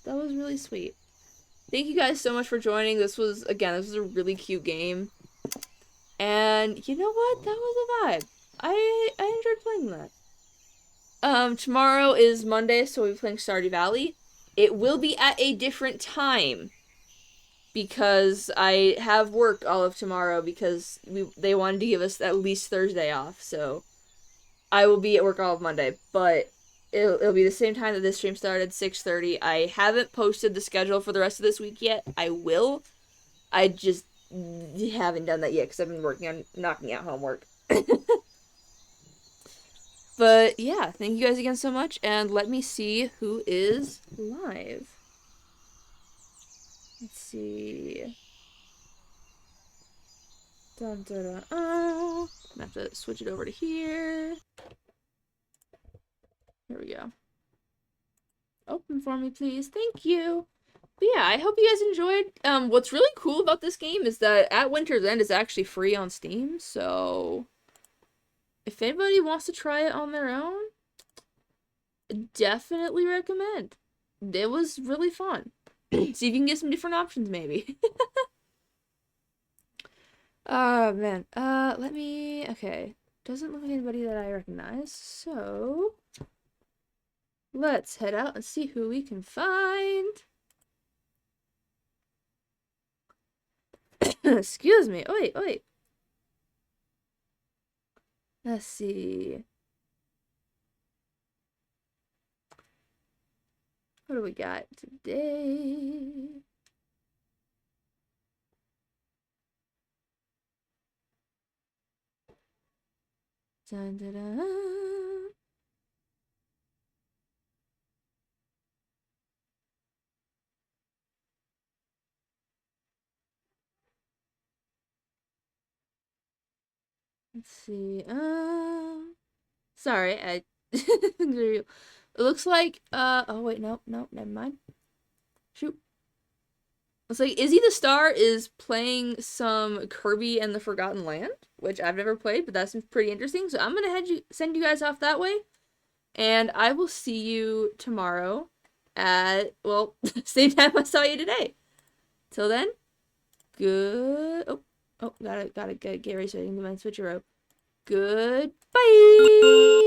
S1: That was really sweet. Thank you guys so much for joining. This was a really cute game. And you know what? That was a vibe. I enjoyed playing that. Tomorrow is Monday, so we'll be playing Stardew Valley. It will be at a different time because I have work all of tomorrow because they wanted to give us at least Thursday off, so I will be at work all of Monday, but it'll be the same time that this stream started, 6:30. I haven't posted the schedule for the rest of this week yet. I will. I just haven't done that yet because I've been working on knocking out homework. But yeah, thank you guys again so much, and let me see who is live. Let's see. Dun, dun, dun. Oh, I'm gonna have to switch it over to here. Here we go. Open for me, please. Thank you. But yeah, I hope you guys enjoyed. What's really cool about this game is that At Winter's End is actually free on Steam, so if anybody wants to try it on their own, definitely recommend. It was really fun. See if you can get some different options, maybe. Oh, man. Let me... Okay. Doesn't look like anybody that I recognize, so... Let's head out and see who we can find. Excuse me. Oh, wait. Let's see. What do we got today? Dun, dun, dun. Let's see. Sorry, it looks like, oh wait, nope, never mind. Shoot. Looks like Izzy the Star is playing some Kirby and the Forgotten Land, which I've never played, but that seems pretty interesting. So I'm gonna send you guys off that way, and I will see you tomorrow at, well, same time I saw you today. Till then, good. Oh, gotta get ready so I can do my switcheroo. Goodbye.